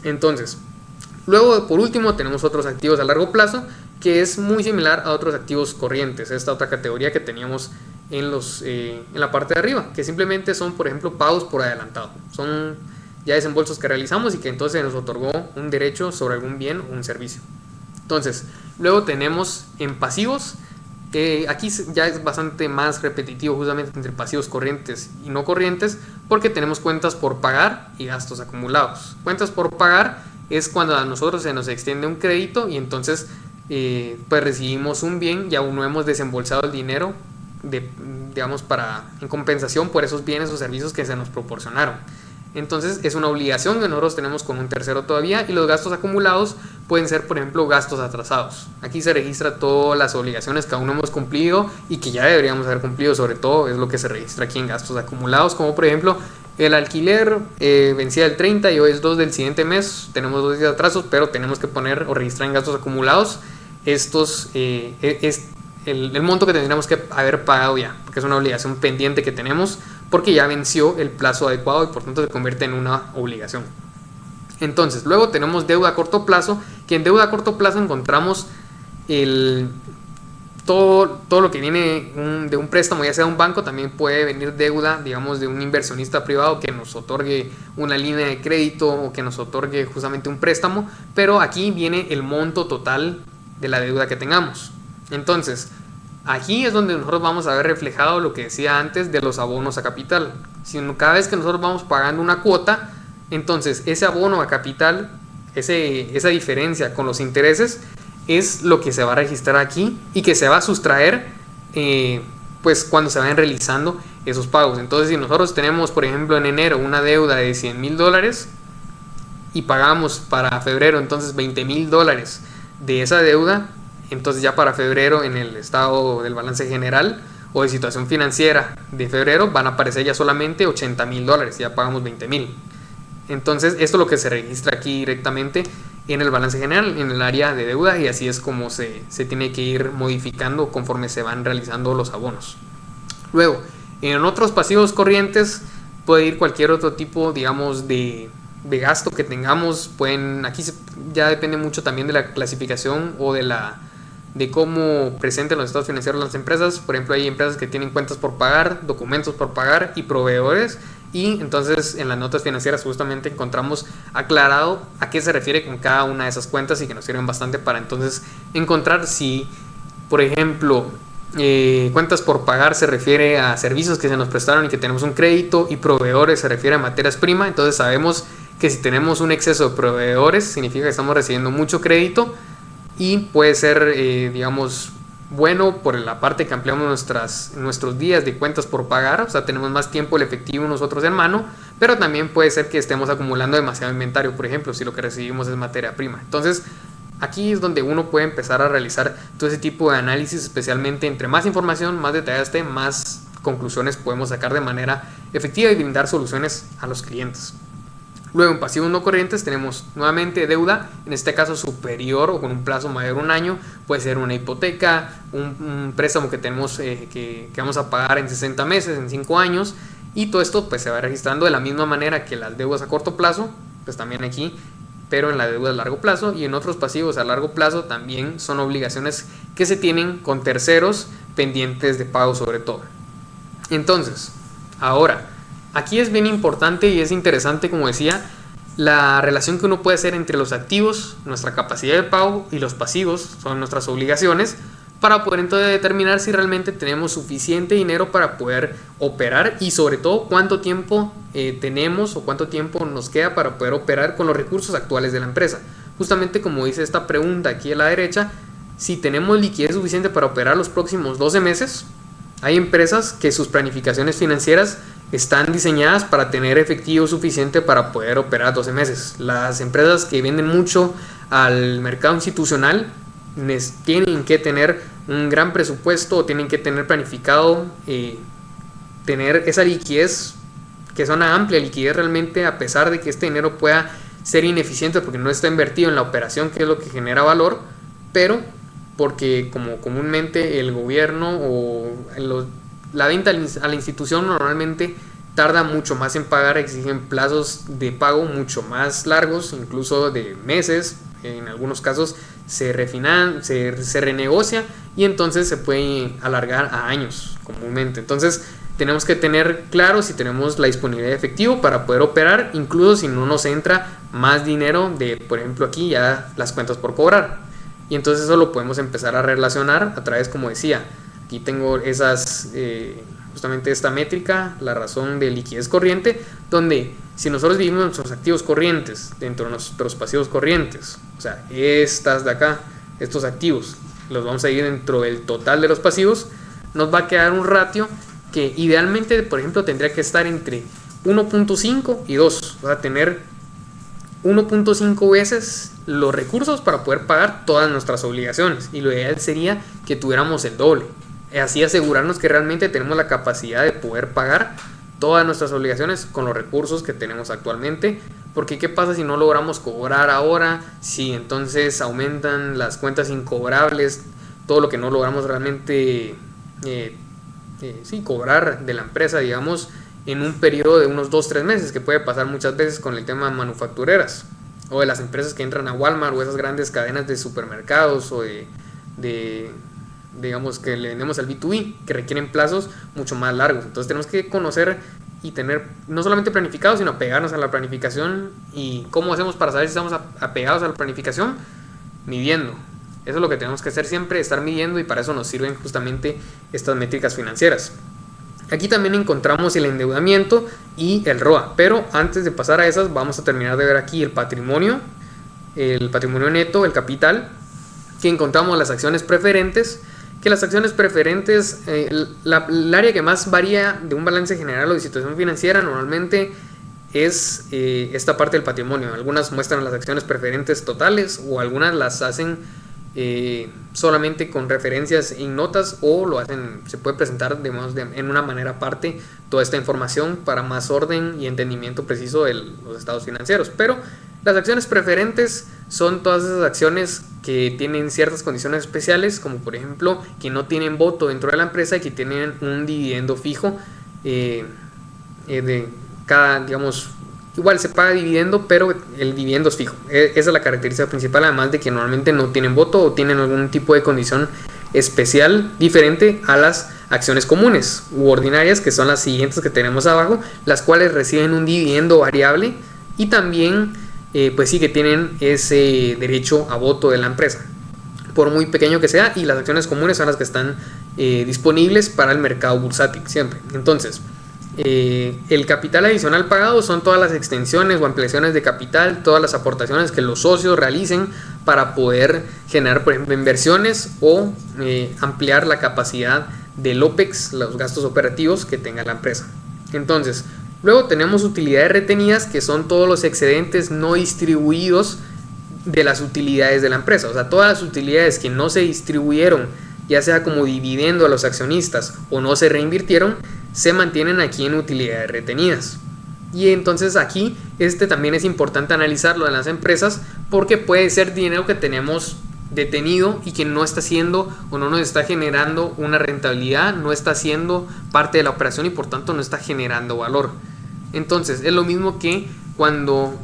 Entonces, luego, por último, tenemos otros activos a largo plazo, que es muy similar a otros activos corrientes, esta otra categoría que teníamos en la parte de arriba, que simplemente son, por ejemplo, pagos por adelantado. Son ya desembolsos que realizamos y que entonces nos otorgó un derecho sobre algún bien o un servicio. Entonces, luego tenemos en pasivos, aquí ya es bastante más repetitivo justamente entre pasivos corrientes y no corrientes, porque tenemos cuentas por pagar y gastos acumulados. Cuentas por pagar es cuando a nosotros se nos extiende un crédito y entonces pues recibimos un bien y aún no hemos desembolsado el dinero digamos en compensación por esos bienes o servicios que se nos proporcionaron. Entonces es una obligación que nosotros tenemos con un tercero todavía, y los gastos acumulados pueden ser, por ejemplo, gastos atrasados. Aquí se registra todas las obligaciones que aún no hemos cumplido y que ya deberíamos haber cumplido, sobre todo es lo que se registra aquí en gastos acumulados, como por ejemplo el alquiler vencía el 30 y hoy es 2 del siguiente mes, tenemos 2 días de atrasos, pero tenemos que poner o registrar en gastos acumulados estos, es el monto que tendríamos que haber pagado ya, porque es una obligación pendiente que tenemos, porque ya venció el plazo adecuado y por tanto se convierte en una obligación. Entonces, luego tenemos deuda a corto plazo, que en deuda a corto plazo encontramos todo lo que viene de un préstamo, ya sea de un banco, también puede venir deuda, digamos, de un inversionista privado que nos otorgue una línea de crédito o que nos otorgue justamente un préstamo, pero aquí viene el monto total de la deuda que tengamos. Entonces, aquí es donde nosotros vamos a ver reflejado lo que decía antes de los abonos a capital. Si cada vez que nosotros vamos pagando una cuota, entonces ese abono a capital, esa diferencia con los intereses, es lo que se va a registrar aquí y que se va a sustraer pues cuando se vayan realizando esos pagos. Entonces, si nosotros tenemos, por ejemplo, en enero una deuda de $100,000 y pagamos para febrero entonces $20,000 de esa deuda, entonces ya para febrero en el estado del balance general o de situación financiera de febrero van a aparecer ya solamente $80,000, ya pagamos $20,000. Entonces esto es lo que se registra aquí directamente en el balance general, en el área de deuda, y así es como se tiene que ir modificando conforme se van realizando los abonos. Luego, en otros pasivos corrientes puede ir cualquier otro tipo, digamos, de gasto que tengamos. Aquí ya depende mucho también de la clasificación o de cómo presenten los estados financieros las empresas. Por ejemplo, hay empresas que tienen cuentas por pagar, documentos por pagar y proveedores, y entonces en las notas financieras justamente encontramos aclarado a qué se refiere con cada una de esas cuentas, y que nos sirven bastante para entonces encontrar si, por ejemplo, cuentas por pagar se refiere a servicios que se nos prestaron y que tenemos un crédito, y proveedores se refiere a materias primas. Entonces sabemos que si tenemos un exceso de proveedores significa que estamos recibiendo mucho crédito, y puede ser digamos bueno por la parte que ampliamos nuestros días de cuentas por pagar, o sea, tenemos más tiempo el efectivo nosotros en mano, pero también puede ser que estemos acumulando demasiado inventario, por ejemplo, si lo que recibimos es materia prima. Entonces aquí es donde uno puede empezar a realizar todo ese tipo de análisis, especialmente entre más información, más detallada esté, más conclusiones podemos sacar de manera efectiva y brindar soluciones a los clientes. Luego, en pasivos no corrientes tenemos nuevamente deuda, en este caso superior o con un plazo mayor a un año. Puede ser una hipoteca, un préstamo que tenemos que vamos a pagar en 60 meses, en 5 años, y todo esto pues se va registrando de la misma manera que las deudas a corto plazo, pues también aquí, pero en la deuda a largo plazo. Y en otros pasivos a largo plazo también son obligaciones que se tienen con terceros pendientes de pago sobre todo. Entonces, ahora, aquí es bien importante y es interesante, como decía, la relación que uno puede hacer entre los activos, nuestra capacidad de pago, y los pasivos, son nuestras obligaciones, para poder entonces determinar si realmente tenemos suficiente dinero para poder operar, y sobre todo cuánto tiempo tenemos o cuánto tiempo nos queda para poder operar con los recursos actuales de la empresa. Justamente como dice esta pregunta aquí a la derecha, si tenemos liquidez suficiente para operar los próximos 12 meses, hay empresas que sus planificaciones financieras están diseñadas para tener efectivo suficiente para poder operar 12 meses. Las empresas que venden mucho al mercado institucional tienen que tener un gran presupuesto, o tienen que tener planificado tener esa liquidez, que es una amplia liquidez realmente, a pesar de que este dinero pueda ser ineficiente porque no está invertido en la operación, que es lo que genera valor, pero porque como comúnmente el gobierno o la venta a la institución normalmente tarda mucho más en pagar, exigen plazos de pago mucho más largos, incluso de meses, en algunos casos se renegocia, y entonces se puede alargar a años comúnmente. Entonces tenemos que tener claro si tenemos la disponibilidad de efectivo para poder operar, incluso si no nos entra más dinero de, por ejemplo, aquí ya las cuentas por cobrar. Y entonces eso lo podemos empezar a relacionar a través, como decía, aquí tengo justamente esta métrica, la razón de liquidez corriente, donde si nosotros dividimos nuestros activos corrientes dentro de nuestros pasivos corrientes, o sea, estas de acá, estos activos, los vamos a dividir dentro del total de los pasivos, nos va a quedar un ratio que idealmente, por ejemplo, tendría que estar entre 1.5 y 2, o sea, tener 1.5 veces los recursos para poder pagar todas nuestras obligaciones, y lo ideal sería que tuviéramos el doble, así asegurarnos que realmente tenemos la capacidad de poder pagar todas nuestras obligaciones con los recursos que tenemos actualmente. Porque ¿qué pasa si no logramos cobrar ahora? Si entonces aumentan las cuentas incobrables, todo lo que no logramos realmente cobrar de la empresa, digamos, en un periodo de unos 2-3 meses, que puede pasar muchas veces con el tema manufactureras o de las empresas que entran a Walmart o esas grandes cadenas de supermercados o de digamos que le vendemos al B2B, que requieren plazos mucho más largos. Entonces tenemos que conocer y tener no solamente planificado, sino apegarnos a la planificación. ¿Y cómo hacemos para saber si estamos apegados a la planificación? Midiendo. Eso es lo que tenemos que hacer siempre, estar midiendo, y para eso nos sirven justamente estas métricas financieras. Aquí también encontramos el endeudamiento y el ROA, pero antes de pasar a esas vamos a terminar de ver aquí el patrimonio neto, el capital, que encontramos las acciones preferentes, que las acciones preferentes, el área que más varía de un balance general o de situación financiera normalmente es esta parte del patrimonio. Algunas muestran las acciones preferentes totales, o algunas las hacen solamente con referencias en notas, o lo hacen, se puede presentar en una manera aparte toda esta información para más orden y entendimiento preciso de los estados financieros. Pero las acciones preferentes son todas esas acciones que tienen ciertas condiciones especiales, como por ejemplo que no tienen voto dentro de la empresa y que tienen un dividendo fijo de cada, digamos, igual se paga dividendo, pero el dividendo es fijo. Esa es la característica principal, además de que normalmente no tienen voto o tienen algún tipo de condición especial diferente a las acciones comunes u ordinarias, que son las siguientes que tenemos abajo, las cuales reciben un dividendo variable y también pues sí que tienen ese derecho a voto de la empresa, por muy pequeño que sea, y las acciones comunes son las que están disponibles para el mercado bursátil siempre. Entonces, el capital adicional pagado son todas las extensiones o ampliaciones de capital, todas las aportaciones que los socios realicen para poder generar, por ejemplo, inversiones o ampliar la capacidad del OPEX, los gastos operativos que tenga la empresa. Entonces, luego tenemos utilidades retenidas, que son todos los excedentes no distribuidos de las utilidades de la empresa. O sea, todas las utilidades que no se distribuyeron, ya sea como dividendo a los accionistas o no se reinvirtieron, se mantienen aquí en utilidades retenidas. Y entonces aquí también es importante analizarlo en las empresas, porque puede ser dinero que tenemos detenido y que no está haciendo o no nos está generando una rentabilidad, no está siendo parte de la operación y por tanto no está generando valor. Entonces es lo mismo que cuando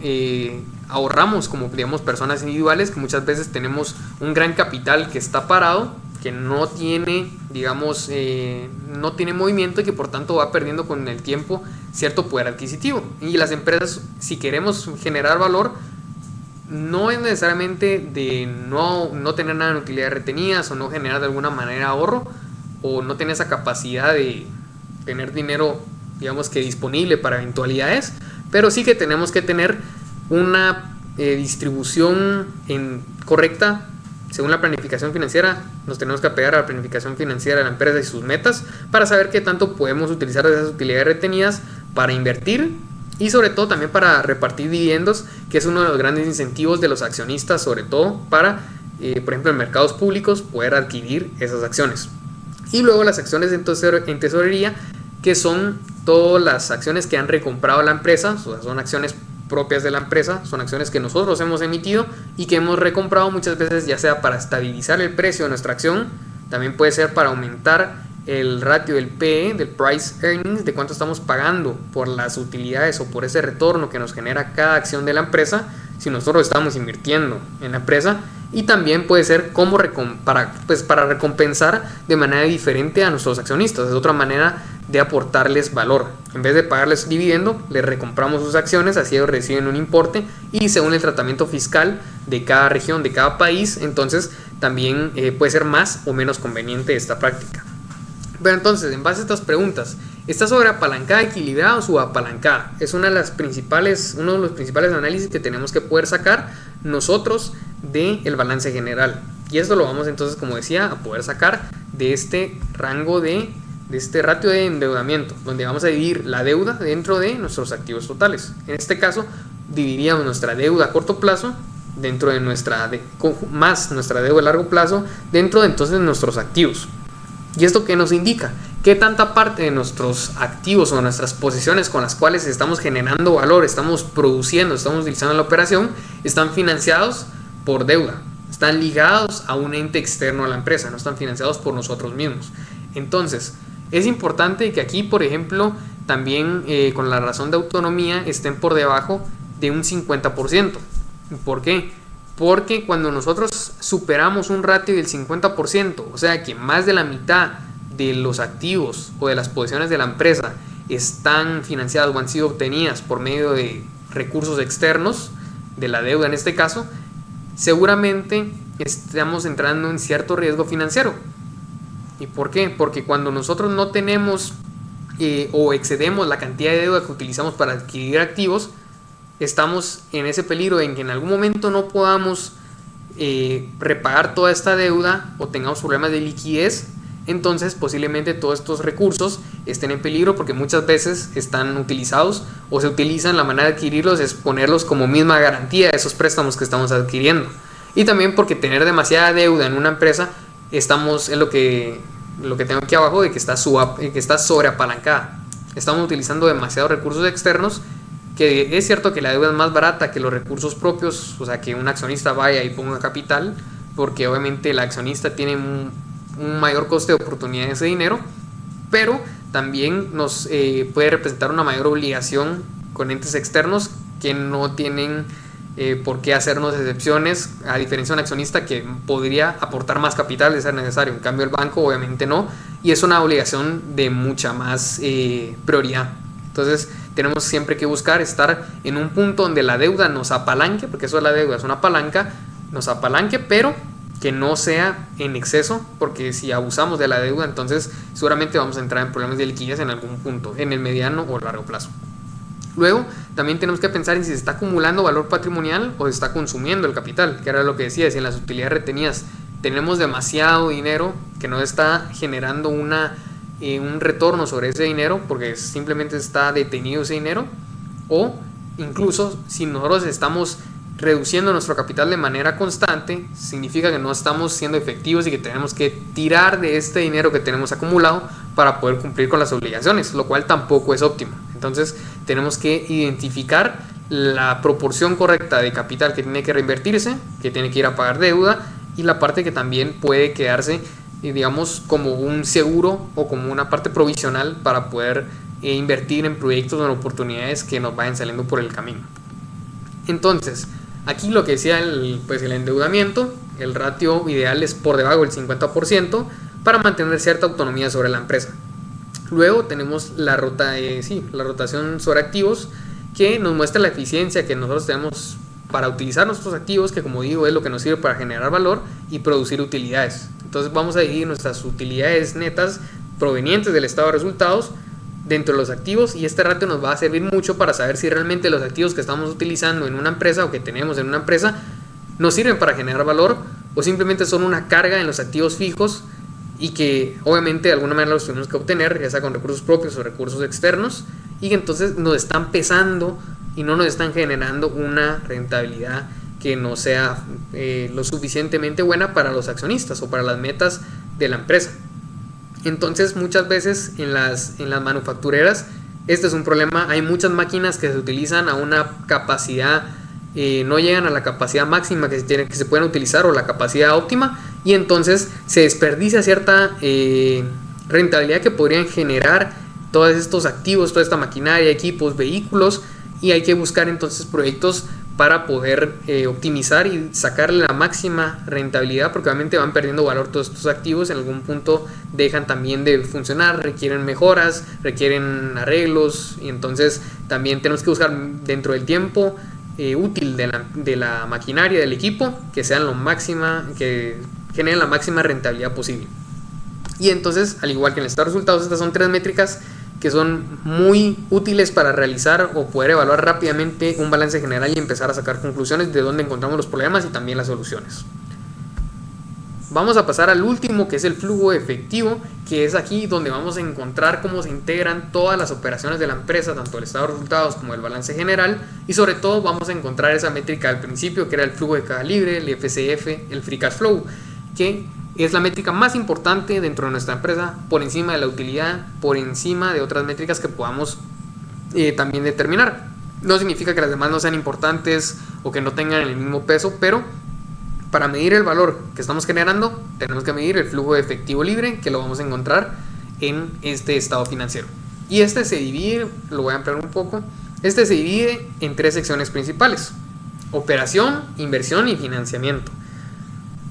ahorramos como, digamos, personas individuales, que muchas veces tenemos un gran capital que está parado, que no tiene, digamos, no tiene movimiento y que por tanto va perdiendo con el tiempo cierto poder adquisitivo. Y las empresas, si queremos generar valor, no es necesariamente de no tener nada en utilidades retenidas o no generar de alguna manera ahorro o no tener esa capacidad de tener dinero, digamos, que disponible para eventualidades, pero sí que tenemos que tener una distribución correcta según la planificación financiera. Nos tenemos que apegar a la planificación financiera de la empresa y sus metas para saber qué tanto podemos utilizar de esas utilidades retenidas para invertir y sobre todo también para repartir dividendos, que es uno de los grandes incentivos de los accionistas, sobre todo para, por ejemplo, en mercados públicos poder adquirir esas acciones. Y luego las acciones en tesorería, que son todas las acciones que han recomprado la empresa, o sea, son acciones propias de la empresa, son acciones que nosotros hemos emitido y que hemos recomprado muchas veces, ya sea para estabilizar el precio de nuestra acción, también puede ser para aumentar el ratio del PE, del Price Earnings, de cuánto estamos pagando por las utilidades o por ese retorno que nos genera cada acción de la empresa si nosotros estamos invirtiendo en la empresa, y también puede ser como para recompensar de manera diferente a nuestros accionistas. Es otra manera de aportarles valor. En vez de pagarles dividendo, les recompramos sus acciones, así ellos reciben un importe, y según el tratamiento fiscal de cada región, de cada país, entonces también puede ser más o menos conveniente esta práctica. Pero entonces, en base a estas preguntas, ¿está sobreapalancada, equilibrada o subapalancada? Es uno de los principales análisis que tenemos que poder sacar nosotros del balance general. Y esto lo vamos entonces, como decía, a poder sacar de este rango de de este ratio de endeudamiento, donde vamos a dividir la deuda dentro de nuestros activos totales. En este caso, dividiríamos nuestra deuda a corto plazo dentro de más nuestra deuda a largo plazo dentro de entonces nuestros activos. ¿Y esto qué nos indica? ¿Qué tanta parte de nuestros activos o nuestras posiciones con las cuales estamos generando valor, estamos produciendo, estamos utilizando la operación, están financiados por deuda? Están ligados a un ente externo a la empresa, no están financiados por nosotros mismos. Entonces, es importante que aquí, por ejemplo, también con la razón de autonomía estén por debajo de un 50%. ¿Por qué? Porque cuando nosotros superamos un ratio del 50%, o sea que más de la mitad de los activos o de las posiciones de la empresa están financiadas o han sido obtenidas por medio de recursos externos, de la deuda en este caso, seguramente estamos entrando en cierto riesgo financiero. ¿Y por qué? Porque cuando nosotros no tenemos o excedemos la cantidad de deuda que utilizamos para adquirir activos, estamos en ese peligro en que en algún momento no podamos repagar toda esta deuda o tengamos problemas de liquidez. Entonces posiblemente todos estos recursos estén en peligro porque muchas veces están utilizados o se utilizan, la manera de adquirirlos es ponerlos como misma garantía de esos préstamos que estamos adquiriendo. Y también porque tener demasiada deuda en una empresa es lo que tengo aquí abajo, de que está sobreapalancada. Estamos utilizando demasiados recursos externos, que es cierto que la deuda es más barata que los recursos propios, o sea que un accionista vaya y ponga capital, porque obviamente el accionista tiene un mayor coste de oportunidad de ese dinero, pero también nos puede representar una mayor obligación con entes externos que no tienen por qué hacernos excepciones, a diferencia de un accionista que podría aportar más capital de ser necesario. En cambio el banco obviamente no, y es una obligación de mucha más prioridad. Entonces tenemos siempre que buscar estar en un punto donde la deuda nos apalanque, porque eso es la deuda, es una palanca, nos apalanque, pero que no sea en exceso, porque si abusamos de la deuda, entonces seguramente vamos a entrar en problemas de liquidez en algún punto, en el mediano o largo plazo. Luego, también tenemos que pensar en si se está acumulando valor patrimonial o se está consumiendo el capital, que era lo que decía, si en las utilidades retenidas tenemos demasiado dinero que no está generando un retorno sobre ese dinero, porque simplemente está detenido ese dinero, o incluso si nosotros estamos reduciendo nuestro capital de manera constante, significa que no estamos siendo efectivos y que tenemos que tirar de este dinero que tenemos acumulado para poder cumplir con las obligaciones, lo cual tampoco es óptimo. Entonces tenemos que identificar la proporción correcta de capital que tiene que reinvertirse, que tiene que ir a pagar deuda, y la parte que también puede quedarse, digamos, como un seguro o como una parte provisional para poder invertir en proyectos o en oportunidades que nos vayan saliendo por el camino. Entonces, aquí lo que decía el endeudamiento, el ratio ideal es por debajo del 50% para mantener cierta autonomía sobre la empresa. Luego tenemos la rotación sobre activos, que nos muestra la eficiencia que nosotros tenemos para utilizar nuestros activos, que como digo es lo que nos sirve para generar valor y producir utilidades. Entonces vamos a dividir nuestras utilidades netas provenientes del estado de resultados dentro de los activos, y este ratio nos va a servir mucho para saber si realmente los activos que estamos utilizando en una empresa o que tenemos en una empresa nos sirven para generar valor o simplemente son una carga en los activos fijos y que obviamente de alguna manera los tenemos que obtener, ya sea con recursos propios o recursos externos, y que entonces nos están pesando y no nos están generando una rentabilidad que no sea lo suficientemente buena para los accionistas o para las metas de la empresa. Entonces muchas veces en las manufactureras este es un problema. Hay muchas máquinas que se utilizan a una capacidad, no llegan a la capacidad máxima que se pueden utilizar o la capacidad óptima, y entonces se desperdicia cierta rentabilidad que podrían generar todos estos activos, toda esta maquinaria, equipos, vehículos, y hay que buscar entonces proyectos para poder optimizar y sacarle la máxima rentabilidad, porque obviamente van perdiendo valor todos estos activos, en algún punto dejan también de funcionar, requieren mejoras, requieren arreglos, y entonces también tenemos que buscar dentro del tiempo útil de la maquinaria, del equipo, que sean que generen la máxima rentabilidad posible. Y entonces, al igual que en el estado de resultados, estas son tres métricas que son muy útiles para realizar o poder evaluar rápidamente un balance general y empezar a sacar conclusiones de dónde encontramos los problemas y también las soluciones. vamos a pasar al último, que es el flujo de efectivo, que es aquí donde vamos a encontrar cómo se integran todas las operaciones de la empresa, tanto el estado de resultados como el balance general, y sobre todo vamos a encontrar esa métrica al principio, que era el flujo de caja libre, el FCF, el free cash flow, que es la métrica más importante dentro de nuestra empresa, por encima de la utilidad, por encima de otras métricas que podamos también determinar. No significa que las demás no sean importantes o que no tengan el mismo peso, pero para medir el valor que estamos generando, tenemos que medir el flujo de efectivo libre, que lo vamos a encontrar en este estado financiero. Y este se divide, lo voy a ampliar un poco, este se divide en 3 secciones principales: operación, inversión y financiamiento.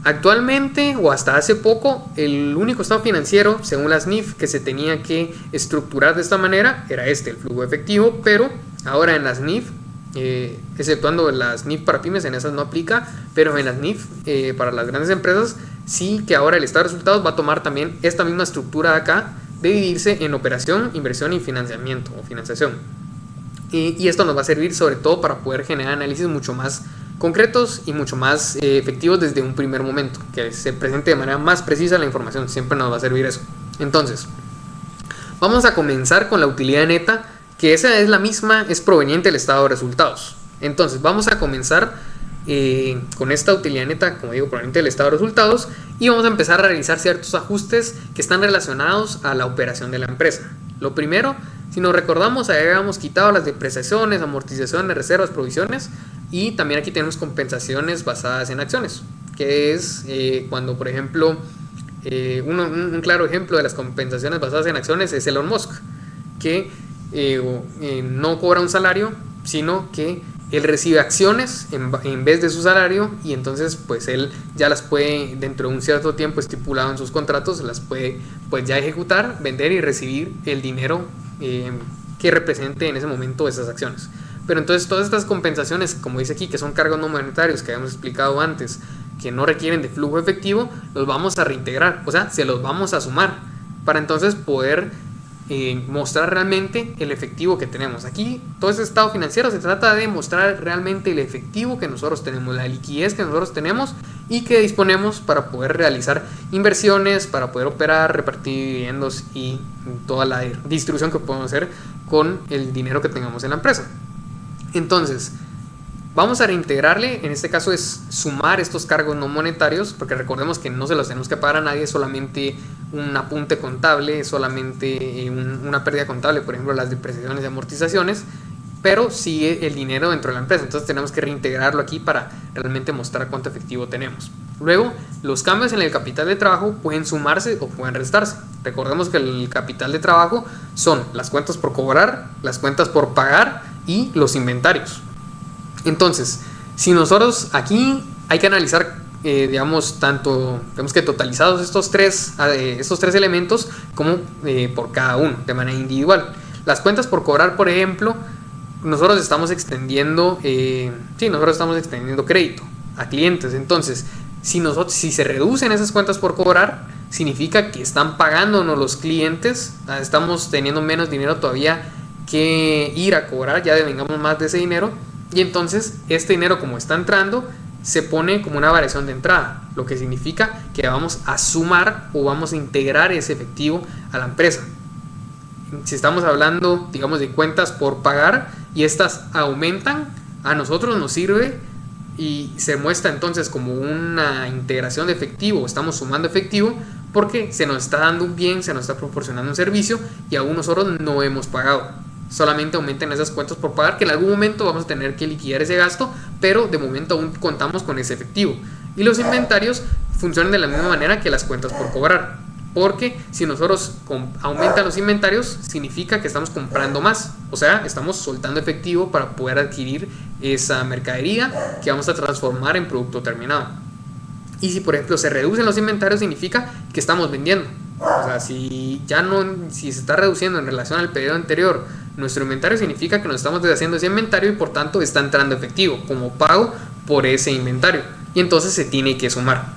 Actualmente, o hasta hace poco, el único estado financiero, según la SNIF, que se tenía que estructurar de esta manera era el flujo de efectivo, pero ahora en la SNIF, exceptuando la SNIF para pymes, en esas no aplica, pero en la SNIF para las grandes empresas sí, que ahora el estado de resultados va a tomar también esta misma estructura de acá, de dividirse en operación, inversión y financiamiento o financiación. Y esto nos va a servir sobre todo para poder generar análisis mucho más concretos y mucho más efectivos desde un primer momento, que se presente de manera más precisa la información. Siempre nos va a servir eso. Entonces, vamos a comenzar con la utilidad neta, que esa es la misma, es proveniente del estado de resultados. Entonces vamos a comenzar con esta utilidad neta, como digo, proveniente del estado de resultados, y vamos a empezar a realizar ciertos ajustes que están relacionados a la operación de la empresa. Lo primero, si nos recordamos, habíamos quitado las depreciaciones, amortizaciones, reservas, provisiones, y también aquí tenemos compensaciones basadas en acciones, que es cuando, por ejemplo, un claro ejemplo de las compensaciones basadas en acciones es Elon Musk, que no cobra un salario, sino que él recibe acciones en vez de su salario, y entonces pues él ya las puede, dentro de un cierto tiempo estipulado en sus contratos, las puede pues ya ejecutar, vender y recibir el dinero que represente en ese momento esas acciones. Pero entonces todas estas compensaciones, como dice aquí, que son cargos no monetarios que habíamos explicado antes, que no requieren de flujo efectivo, los vamos a reintegrar, o sea, se los vamos a sumar para entonces poder mostrar realmente el efectivo que tenemos. Aquí todo este estado financiero se trata de mostrar realmente el efectivo que nosotros tenemos, la liquidez que nosotros tenemos y que disponemos para poder realizar inversiones, para poder operar, repartir dividendos y toda la distribución que podemos hacer con el dinero que tengamos en la empresa. Entonces, vamos a reintegrarle, en este caso es sumar estos cargos no monetarios, porque recordemos que no se los tenemos que pagar a nadie, es solamente un apunte contable, es solamente una pérdida contable, por ejemplo las depreciaciones y amortizaciones, pero sigue el dinero dentro de la empresa, entonces tenemos que reintegrarlo aquí para realmente mostrar cuánto efectivo tenemos. Luego, los cambios en el capital de trabajo pueden sumarse o pueden restarse. Recordemos que el capital de trabajo son las cuentas por cobrar, las cuentas por pagar y los inventarios. Entonces, si nosotros aquí hay que analizar, digamos, tanto, tenemos que totalizados estos tres elementos como por cada uno, de manera individual. Las cuentas por cobrar, por ejemplo, nosotros estamos extendiendo crédito a clientes. Entonces, si se reducen esas cuentas por cobrar, significa que están pagándonos los clientes, estamos teniendo menos dinero todavía que ir a cobrar, ya devengamos más de ese dinero, y entonces este dinero, como está entrando, se pone como una variación de entrada, lo que significa que vamos a sumar o vamos a integrar ese efectivo a la empresa. Si estamos hablando, digamos, de cuentas por pagar y estas aumentan, a nosotros nos sirve y se muestra entonces como una integración de efectivo, estamos sumando efectivo porque se nos está dando un bien, se nos está proporcionando un servicio y aún nosotros no hemos pagado. Solamente aumentan esas cuentas por pagar, que en algún momento vamos a tener que liquidar ese gasto, pero de momento aún contamos con ese efectivo. Y los inventarios funcionan de la misma manera que las cuentas por cobrar, porque si nosotros aumentan los inventarios, significa que estamos comprando más, o sea, estamos soltando efectivo para poder adquirir esa mercadería que vamos a transformar en producto terminado. Y si por ejemplo se reducen los inventarios, significa que estamos vendiendo. O sea, si se está reduciendo en relación al periodo anterior nuestro inventario, significa que nos estamos deshaciendo ese inventario y por tanto está entrando efectivo como pago por ese inventario, y entonces se tiene que sumar.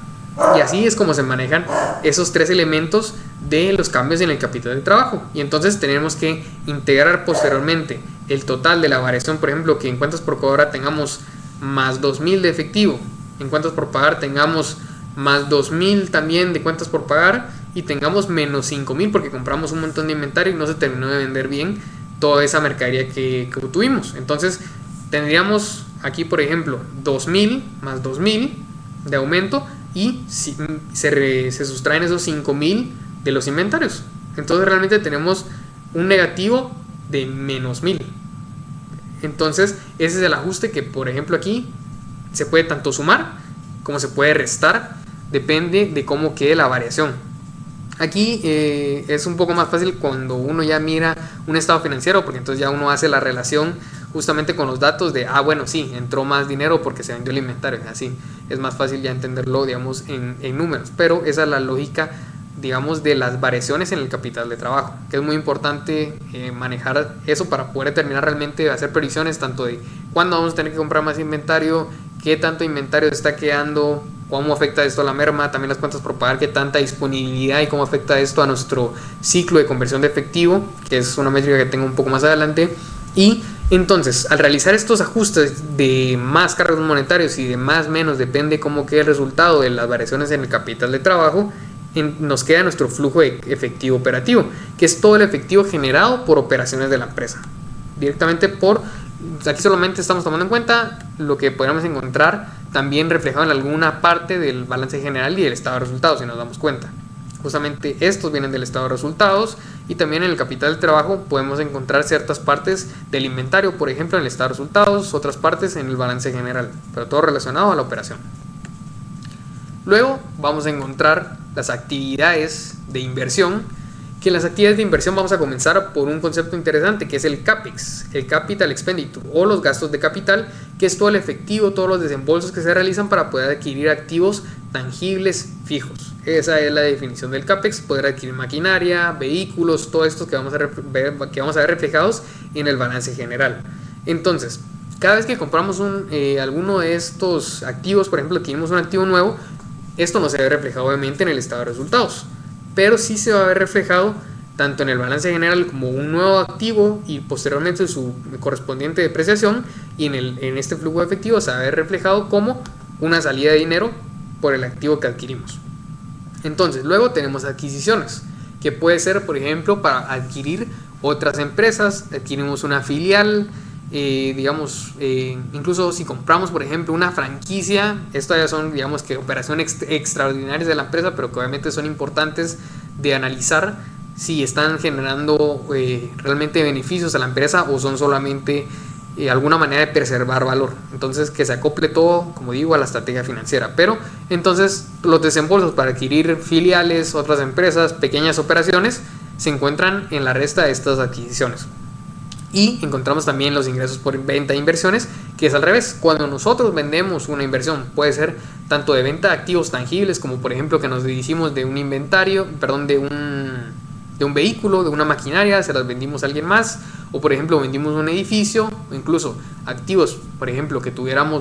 Y así es como se manejan esos tres elementos de los cambios en el capital de trabajo. Y entonces tenemos que integrar posteriormente el total de la variación, por ejemplo, que en cuentas por cobrar tengamos más 2.000 de efectivo, en cuentas por pagar tengamos más 2.000 también de cuentas por pagar y tengamos menos 5.000 porque compramos un montón de inventario y no se terminó de vender bien toda esa mercadería que tuvimos. Entonces tendríamos aquí, por ejemplo, 2.000 más 2.000 de aumento y se sustraen esos 5.000 de los inventarios. Entonces realmente tenemos un negativo de menos 1.000. Entonces ese es el ajuste que, por ejemplo, aquí se puede tanto sumar como se puede restar, depende de cómo quede la variación. Aquí es un poco más fácil cuando uno ya mira un estado financiero, porque entonces ya uno hace la relación justamente con los datos de, bueno, sí, entró más dinero porque se vendió el inventario, así es más fácil ya entenderlo, digamos, en números. Pero esa es la lógica, digamos, de las variaciones en el capital de trabajo, que es muy importante manejar eso para poder determinar realmente, hacer previsiones tanto de cuándo vamos a tener que comprar más inventario, qué tanto inventario está quedando, cómo afecta esto a la merma, también las cuentas por pagar, qué tanta disponibilidad y cómo afecta esto a nuestro ciclo de conversión de efectivo, que es una métrica que tengo un poco más adelante. Y entonces, al realizar estos ajustes de más cargos monetarios y de más menos, depende cómo quede el resultado de las variaciones en el capital de trabajo, nos queda nuestro flujo de efectivo operativo, que es todo el efectivo generado por operaciones de la empresa. Directamente aquí solamente estamos tomando en cuenta lo que podríamos encontrar también reflejado en alguna parte del balance general y del estado de resultados, si nos damos cuenta. Justamente estos vienen del estado de resultados y también en el capital de trabajo podemos encontrar ciertas partes del inventario, por ejemplo en el estado de resultados, otras partes en el balance general, pero todo relacionado a la operación. Luego vamos a encontrar las actividades de inversión, que en las actividades de inversión vamos a comenzar por un concepto interesante que es el CAPEX, el Capital Expenditure, o los gastos de capital, que es todo el efectivo, todos los desembolsos que se realizan para poder adquirir activos tangibles fijos. Esa es la definición del CAPEX, poder adquirir maquinaria, vehículos, todo esto que vamos a ver reflejados en el balance general. Entonces, cada vez que compramos alguno de estos activos, por ejemplo, adquirimos un activo nuevo, esto no se ve reflejado obviamente en el estado de resultados, pero sí se va a ver reflejado tanto en el balance general como un nuevo activo y posteriormente su correspondiente depreciación, y en este flujo de efectivo se va a ver reflejado como una salida de dinero por el activo que adquirimos. Entonces luego tenemos adquisiciones, que puede ser, por ejemplo, para adquirir otras empresas, adquirimos una filial, incluso si compramos, por ejemplo, una franquicia. Estas ya son, digamos, que operaciones extraordinarias de la empresa, pero que obviamente son importantes de analizar si están generando realmente beneficios a la empresa o son solamente alguna manera de preservar valor. Entonces, que se acople todo, como digo, a la estrategia financiera. Pero entonces los desembolsos para adquirir filiales, otras empresas, pequeñas operaciones, se encuentran en la resta de estas adquisiciones. Y encontramos también los ingresos por venta de inversiones, que es al revés. Cuando nosotros vendemos una inversión, puede ser tanto de venta de activos tangibles, como por ejemplo que nos deshicimos de un inventario, de un vehículo, de una maquinaria, se las vendimos a alguien más, o por ejemplo vendimos un edificio, o incluso activos, por ejemplo que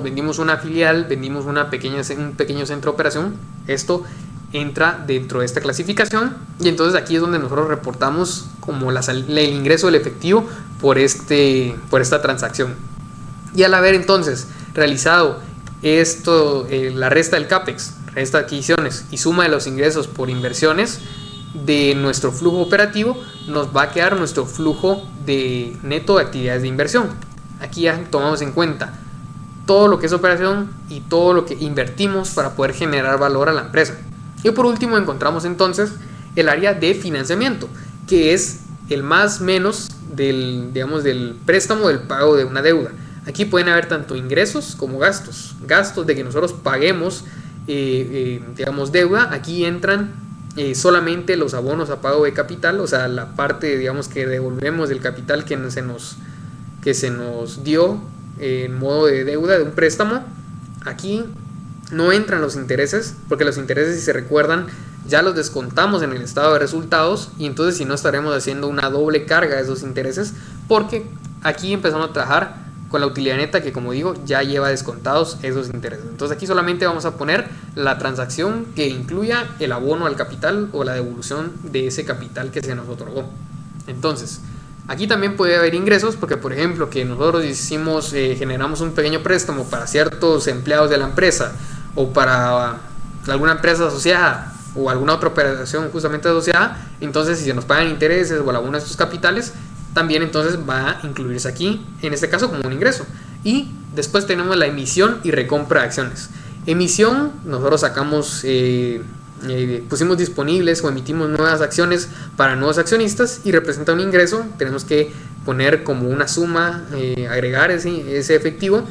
vendimos una filial, vendimos un pequeño centro de operación. Esto entra dentro de esta clasificación, y entonces aquí es donde nosotros reportamos como el ingreso del efectivo por esta transacción. Y al haber entonces realizado esto, la resta del CAPEX, resta de adquisiciones y suma de los ingresos por inversiones de nuestro flujo operativo, nos va a quedar nuestro flujo de neto de actividades de inversión. Aquí ya tomamos en cuenta todo lo que es operación y todo lo que invertimos para poder generar valor a la empresa. Y por último encontramos entonces el área de financiamiento, que es el más menos del préstamo, del pago de una deuda. Aquí pueden haber tanto ingresos como gastos de que nosotros paguemos deuda. Aquí entran solamente los abonos a pago de capital, o sea, la parte, digamos, que devolvemos del capital que se nos dio en modo de deuda de un préstamo. Aquí no entran los intereses, porque los intereses, si se recuerdan, ya los descontamos en el estado de resultados, y entonces si no estaremos haciendo una doble carga de esos intereses, porque aquí empezamos a trabajar con la utilidad neta, que como digo ya lleva descontados esos intereses. Entonces aquí solamente vamos a poner la transacción que incluya el abono al capital o la devolución de ese capital que se nos otorgó. Entonces aquí también puede haber ingresos, porque por ejemplo que nosotros generamos un pequeño préstamo para ciertos empleados de la empresa, o para alguna empresa asociada o alguna otra operación justamente asociada, entonces si se nos pagan intereses o alguno de estos capitales, también entonces va a incluirse aquí, en este caso como un ingreso. Y después tenemos la emisión y recompra de acciones. Emisión, nosotros sacamos, pusimos disponibles o emitimos nuevas acciones para nuevos accionistas y representa un ingreso. Tenemos que poner como una suma, agregar ese efectivo,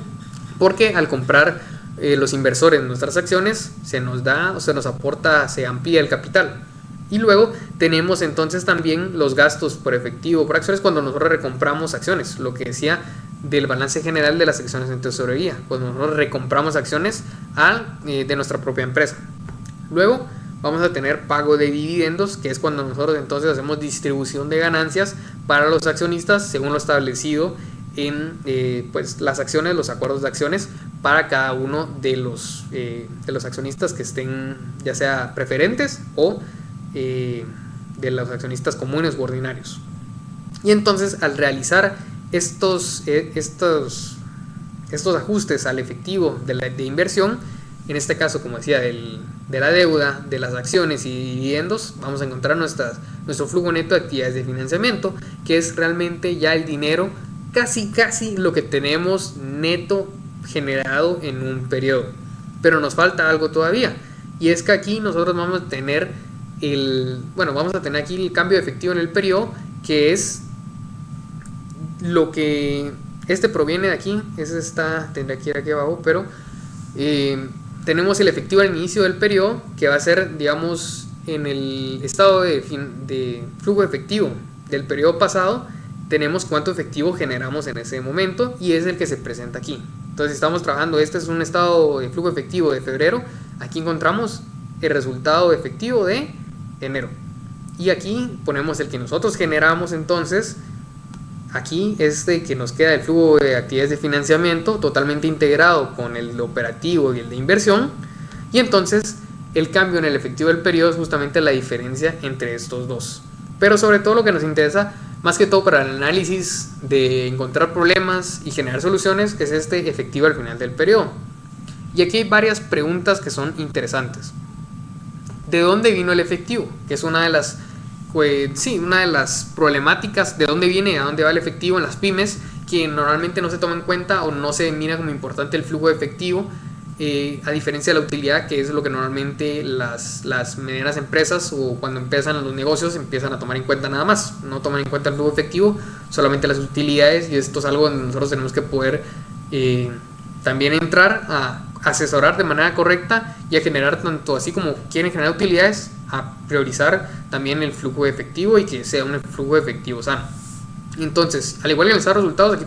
porque al comprar los inversores nuestras acciones se nos da o se nos aporta, se amplía el capital. Y luego tenemos entonces también los gastos por efectivo por acciones cuando nosotros recompramos acciones, lo que decía del balance general de las acciones en tesorería, cuando nosotros recompramos acciones de nuestra propia empresa. Luego vamos a tener pago de dividendos, que es cuando nosotros entonces hacemos distribución de ganancias para los accionistas según lo establecido en pues las acciones, los acuerdos de acciones para cada uno de los accionistas que estén ya sea preferentes o de los accionistas comunes u ordinarios. Y entonces al realizar estos ajustes al efectivo de inversión, en este caso como decía de la deuda, de las acciones y dividendos, vamos a encontrar nuestro flujo neto de actividades de financiamiento, que es realmente ya el dinero casi lo que tenemos neto generado en un periodo. Pero nos falta algo todavía, y es que aquí nosotros vamos a tener aquí el cambio de efectivo en el periodo, que es lo que proviene de aquí, tendría que ir aquí abajo, pero tenemos el efectivo al inicio del periodo, que va a ser, digamos, en el estado de flujo efectivo del periodo pasado, tenemos cuánto efectivo generamos en ese momento, y es el que se presenta aquí. Entonces, si estamos trabajando, este es un estado de flujo efectivo de febrero, aquí encontramos el resultado efectivo de enero, y aquí ponemos el que nosotros generamos. Entonces aquí que nos queda el flujo de actividades de financiamiento totalmente integrado con el operativo y el de inversión, y entonces el cambio en el efectivo del periodo es justamente la diferencia entre estos dos. Pero sobre todo lo que nos interesa más que todo para el análisis de encontrar problemas y generar soluciones es este efectivo al final del periodo. Y aquí hay varias preguntas que son interesantes. ¿De dónde vino el efectivo? Que es una de las problemáticas. ¿De dónde viene? ¿A dónde va el efectivo en las pymes? Que normalmente no se toma en cuenta o no se mira como importante el flujo de efectivo, a diferencia de la utilidad, que es lo que normalmente las medianas empresas o cuando empiezan los negocios empiezan a tomar en cuenta nada más. No toman en cuenta el flujo efectivo, solamente las utilidades, y esto es algo donde nosotros tenemos que poder también entrar a asesorar de manera correcta y a generar, tanto así como quieren generar utilidades, a priorizar también el flujo de efectivo y que sea un flujo de efectivo sano. Entonces, al igual que en los resultados, aquí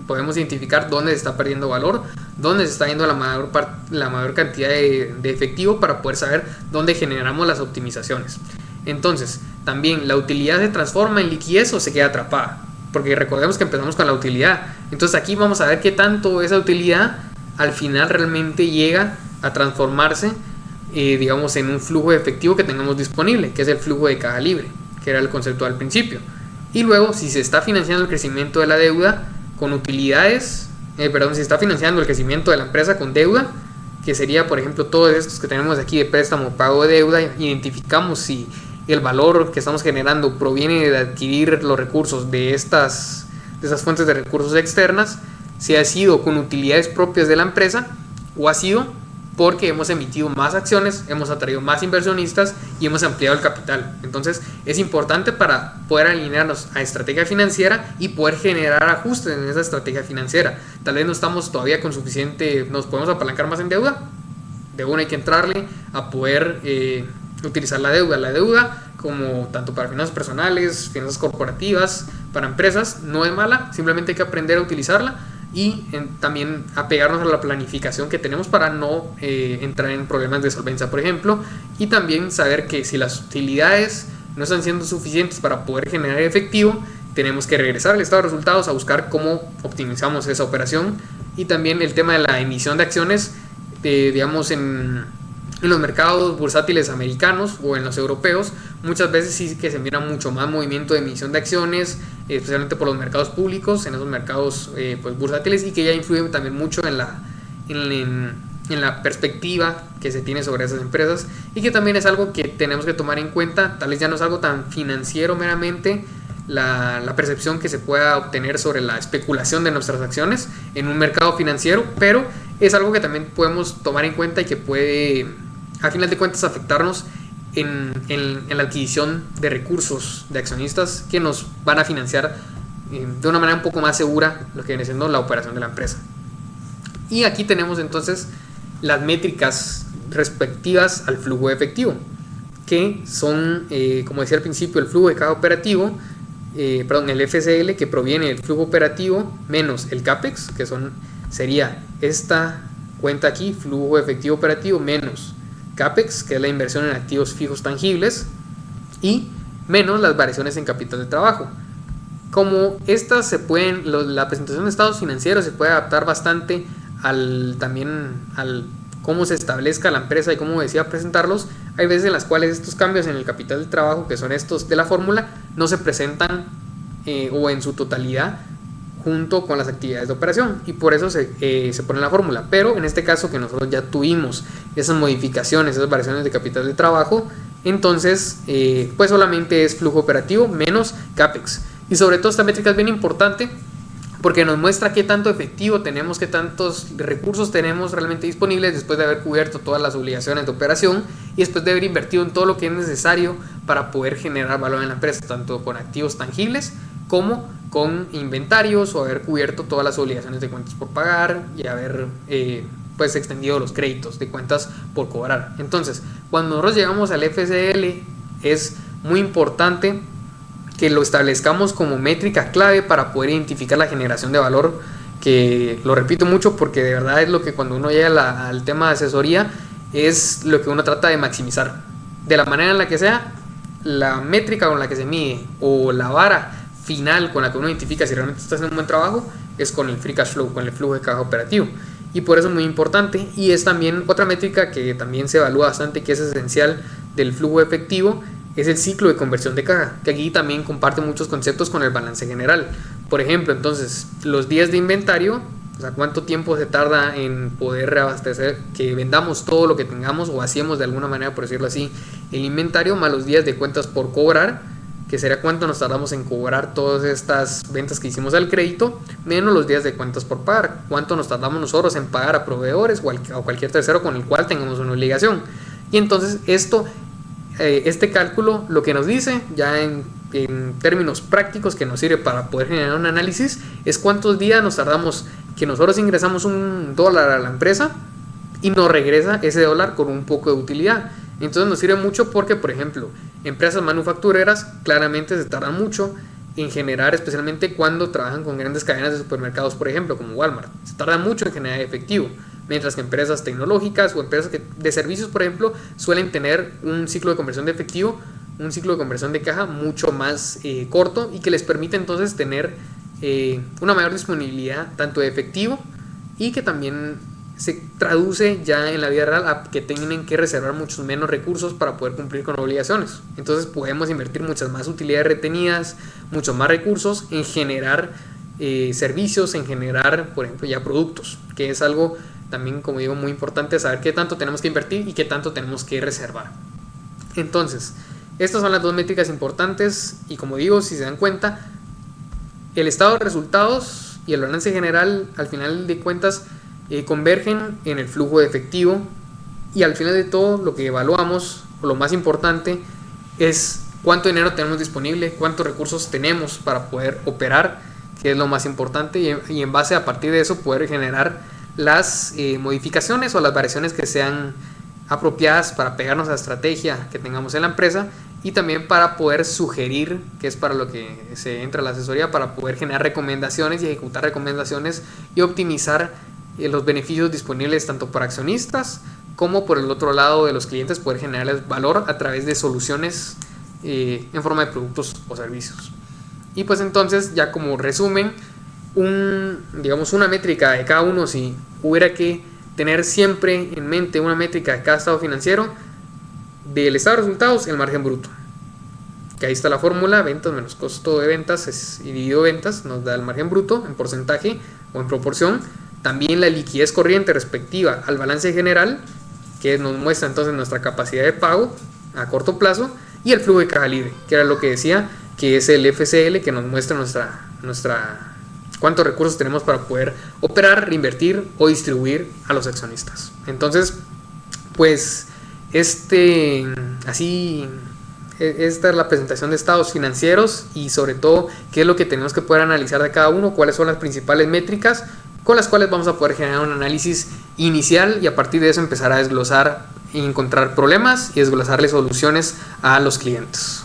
podemos identificar dónde se está perdiendo valor, dónde se está yendo la mayor cantidad de efectivo, para poder saber dónde generamos las optimizaciones. Entonces, también la utilidad se transforma en liquidez o se queda atrapada, porque recordemos que empezamos con la utilidad. Entonces aquí vamos a ver qué tanto esa utilidad al final realmente llega a transformarse, digamos, en un flujo de efectivo que tengamos disponible, que es el flujo de caja libre, que era el concepto al principio. Y luego, si se está financiando el crecimiento de la deuda con utilidades, si se está financiando el crecimiento de la empresa con deuda, que sería, por ejemplo, todos estos que tenemos aquí de préstamo, pago de deuda, identificamos si el valor que estamos generando proviene de adquirir los recursos de esas fuentes de recursos externas, si ha sido con utilidades propias de la empresa o ha sido porque hemos emitido más acciones, hemos atraído más inversionistas y hemos ampliado el capital. Entonces es importante para poder alinearnos a estrategia financiera y poder generar ajustes en esa estrategia financiera. Tal vez no estamos todavía con suficiente, nos podemos apalancar más en deuda. De una hay que entrarle a poder utilizar la deuda como tanto para finanzas personales, finanzas corporativas, para empresas, no es mala, simplemente hay que aprender a utilizarla y también apegarnos a la planificación que tenemos para no entrar en problemas de solvencia, por ejemplo, y también saber que si las utilidades no están siendo suficientes para poder generar efectivo, tenemos que regresar al estado de resultados a buscar cómo optimizamos esa operación. Y también el tema de la emisión de acciones, digamos en los mercados bursátiles americanos o en los europeos, muchas veces sí que se mira mucho más movimiento de emisión de acciones, especialmente por los mercados públicos, en esos mercados pues bursátiles, y que ya influyen también mucho en en la perspectiva que se tiene sobre esas empresas, y que también es algo que tenemos que tomar en cuenta. Tal vez ya no es algo tan financiero meramente la percepción que se pueda obtener sobre la especulación de nuestras acciones en un mercado financiero, pero es algo que también podemos tomar en cuenta y que puede, a final de cuentas, afectarnos en la adquisición de recursos de accionistas que nos van a financiar de una manera un poco más segura lo que viene siendo la operación de la empresa. Y aquí tenemos entonces las métricas respectivas al flujo de efectivo, que son, como decía al principio, el flujo de caja operativo, el FCL, que proviene del flujo operativo menos el CAPEX, que sería esta cuenta aquí, flujo de efectivo operativo menos CAPEX, que es la inversión en activos fijos tangibles, y menos las variaciones en capital de trabajo. Como estas la presentación de estados financieros se puede adaptar bastante también al cómo se establezca la empresa y cómo decía presentarlos. Hay veces en las cuales estos cambios en el capital de trabajo, que son estos de la fórmula, no se presentan o en su totalidad junto con las actividades de operación, y por eso se pone en la fórmula. Pero en este caso, que nosotros ya tuvimos esas modificaciones, esas variaciones de capital de trabajo, entonces pues solamente es flujo operativo menos CAPEX. Y sobre todo esta métrica es bien importante porque nos muestra qué tanto efectivo tenemos, qué tantos recursos tenemos realmente disponibles después de haber cubierto todas las obligaciones de operación y después de haber invertido en todo lo que es necesario para poder generar valor en la empresa, tanto con activos tangibles como con inventarios, o haber cubierto todas las obligaciones de cuentas por pagar y haber pues extendido los créditos de cuentas por cobrar. Entonces, cuando nosotros llegamos al FCL, es muy importante que lo establezcamos como métrica clave para poder identificar la generación de valor, que lo repito mucho porque de verdad es lo que, cuando uno llega al tema de asesoría, es lo que uno trata de maximizar. De la manera en la que sea, la métrica con la que se mide o la vara final con la que uno identifica si realmente está haciendo un buen trabajo es con el free cash flow, con el flujo de caja operativo. Y por eso es muy importante, y es también otra métrica que también se evalúa bastante, que es esencial del flujo efectivo, es el ciclo de conversión de caja, que aquí también comparte muchos conceptos con el balance general. Por ejemplo, entonces, los días de inventario, o sea, cuánto tiempo se tarda en poder reabastecer, que vendamos todo lo que tengamos o hacemos de alguna manera, por decirlo así, el inventario, más los días de cuentas por cobrar, que sería cuánto nos tardamos en cobrar todas estas ventas que hicimos al crédito, menos los días de cuentas por pagar, cuánto nos tardamos nosotros en pagar a proveedores o a cualquier tercero con el cual tengamos una obligación. Y entonces este cálculo lo que nos dice, ya en términos prácticos que nos sirve para poder generar un análisis, es cuántos días nos tardamos que nosotros ingresamos $1 a la empresa y nos regresa ese dólar con un poco de utilidad. Entonces nos sirve mucho porque, por ejemplo, empresas manufactureras claramente se tardan mucho en generar, especialmente cuando trabajan con grandes cadenas de supermercados, por ejemplo, como Walmart. Se tarda mucho en generar efectivo, mientras que empresas tecnológicas o empresas de servicios, por ejemplo, suelen tener un ciclo de conversión de efectivo, un ciclo de conversión de caja mucho más corto, y que les permite entonces tener una mayor disponibilidad tanto de efectivo, y que también se traduce ya en la vida real a que tienen que reservar muchos menos recursos para poder cumplir con obligaciones. Entonces podemos invertir muchas más utilidades retenidas, muchos más recursos en generar servicios, en generar, por ejemplo, ya productos, que es algo también, como digo, muy importante, saber qué tanto tenemos que invertir y qué tanto tenemos que reservar. Entonces, estas son las dos métricas importantes, y como digo, si se dan cuenta, el estado de resultados y el balance general, al final de cuentas, convergen en el flujo de efectivo, y al final de todo lo que evaluamos, o lo más importante, es cuánto dinero tenemos disponible, cuántos recursos tenemos para poder operar, que es lo más importante, y en base a partir de eso poder generar las modificaciones o las variaciones que sean apropiadas para pegarnos a la estrategia que tengamos en la empresa, y también para poder sugerir, que es para lo que se entra a la asesoría, para poder generar recomendaciones y ejecutar recomendaciones y optimizar los beneficios disponibles tanto para accionistas como por el otro lado de los clientes, poder generarles valor a través de soluciones en forma de productos o servicios. Y pues entonces, ya como resumen, una métrica de cada uno, si hubiera que tener siempre en mente una métrica de cada estado financiero, del estado de resultados, el margen bruto, que ahí está la fórmula: ventas menos costo de ventas y dividido ventas nos da el margen bruto en porcentaje o en proporción. también la liquidez corriente respectiva al balance general, que nos muestra entonces nuestra capacidad de pago a corto plazo, y el flujo de caja libre, que era lo que decía, que es el FCL, que nos muestra cuántos recursos tenemos para poder operar, reinvertir o distribuir a los accionistas. Entonces, pues esta es la presentación de estados financieros y sobre todo qué es lo que tenemos que poder analizar de cada uno, cuáles son las principales métricas con las cuales vamos a poder generar un análisis inicial y a partir de eso empezar a desglosar y encontrar problemas y desglosarle soluciones a los clientes.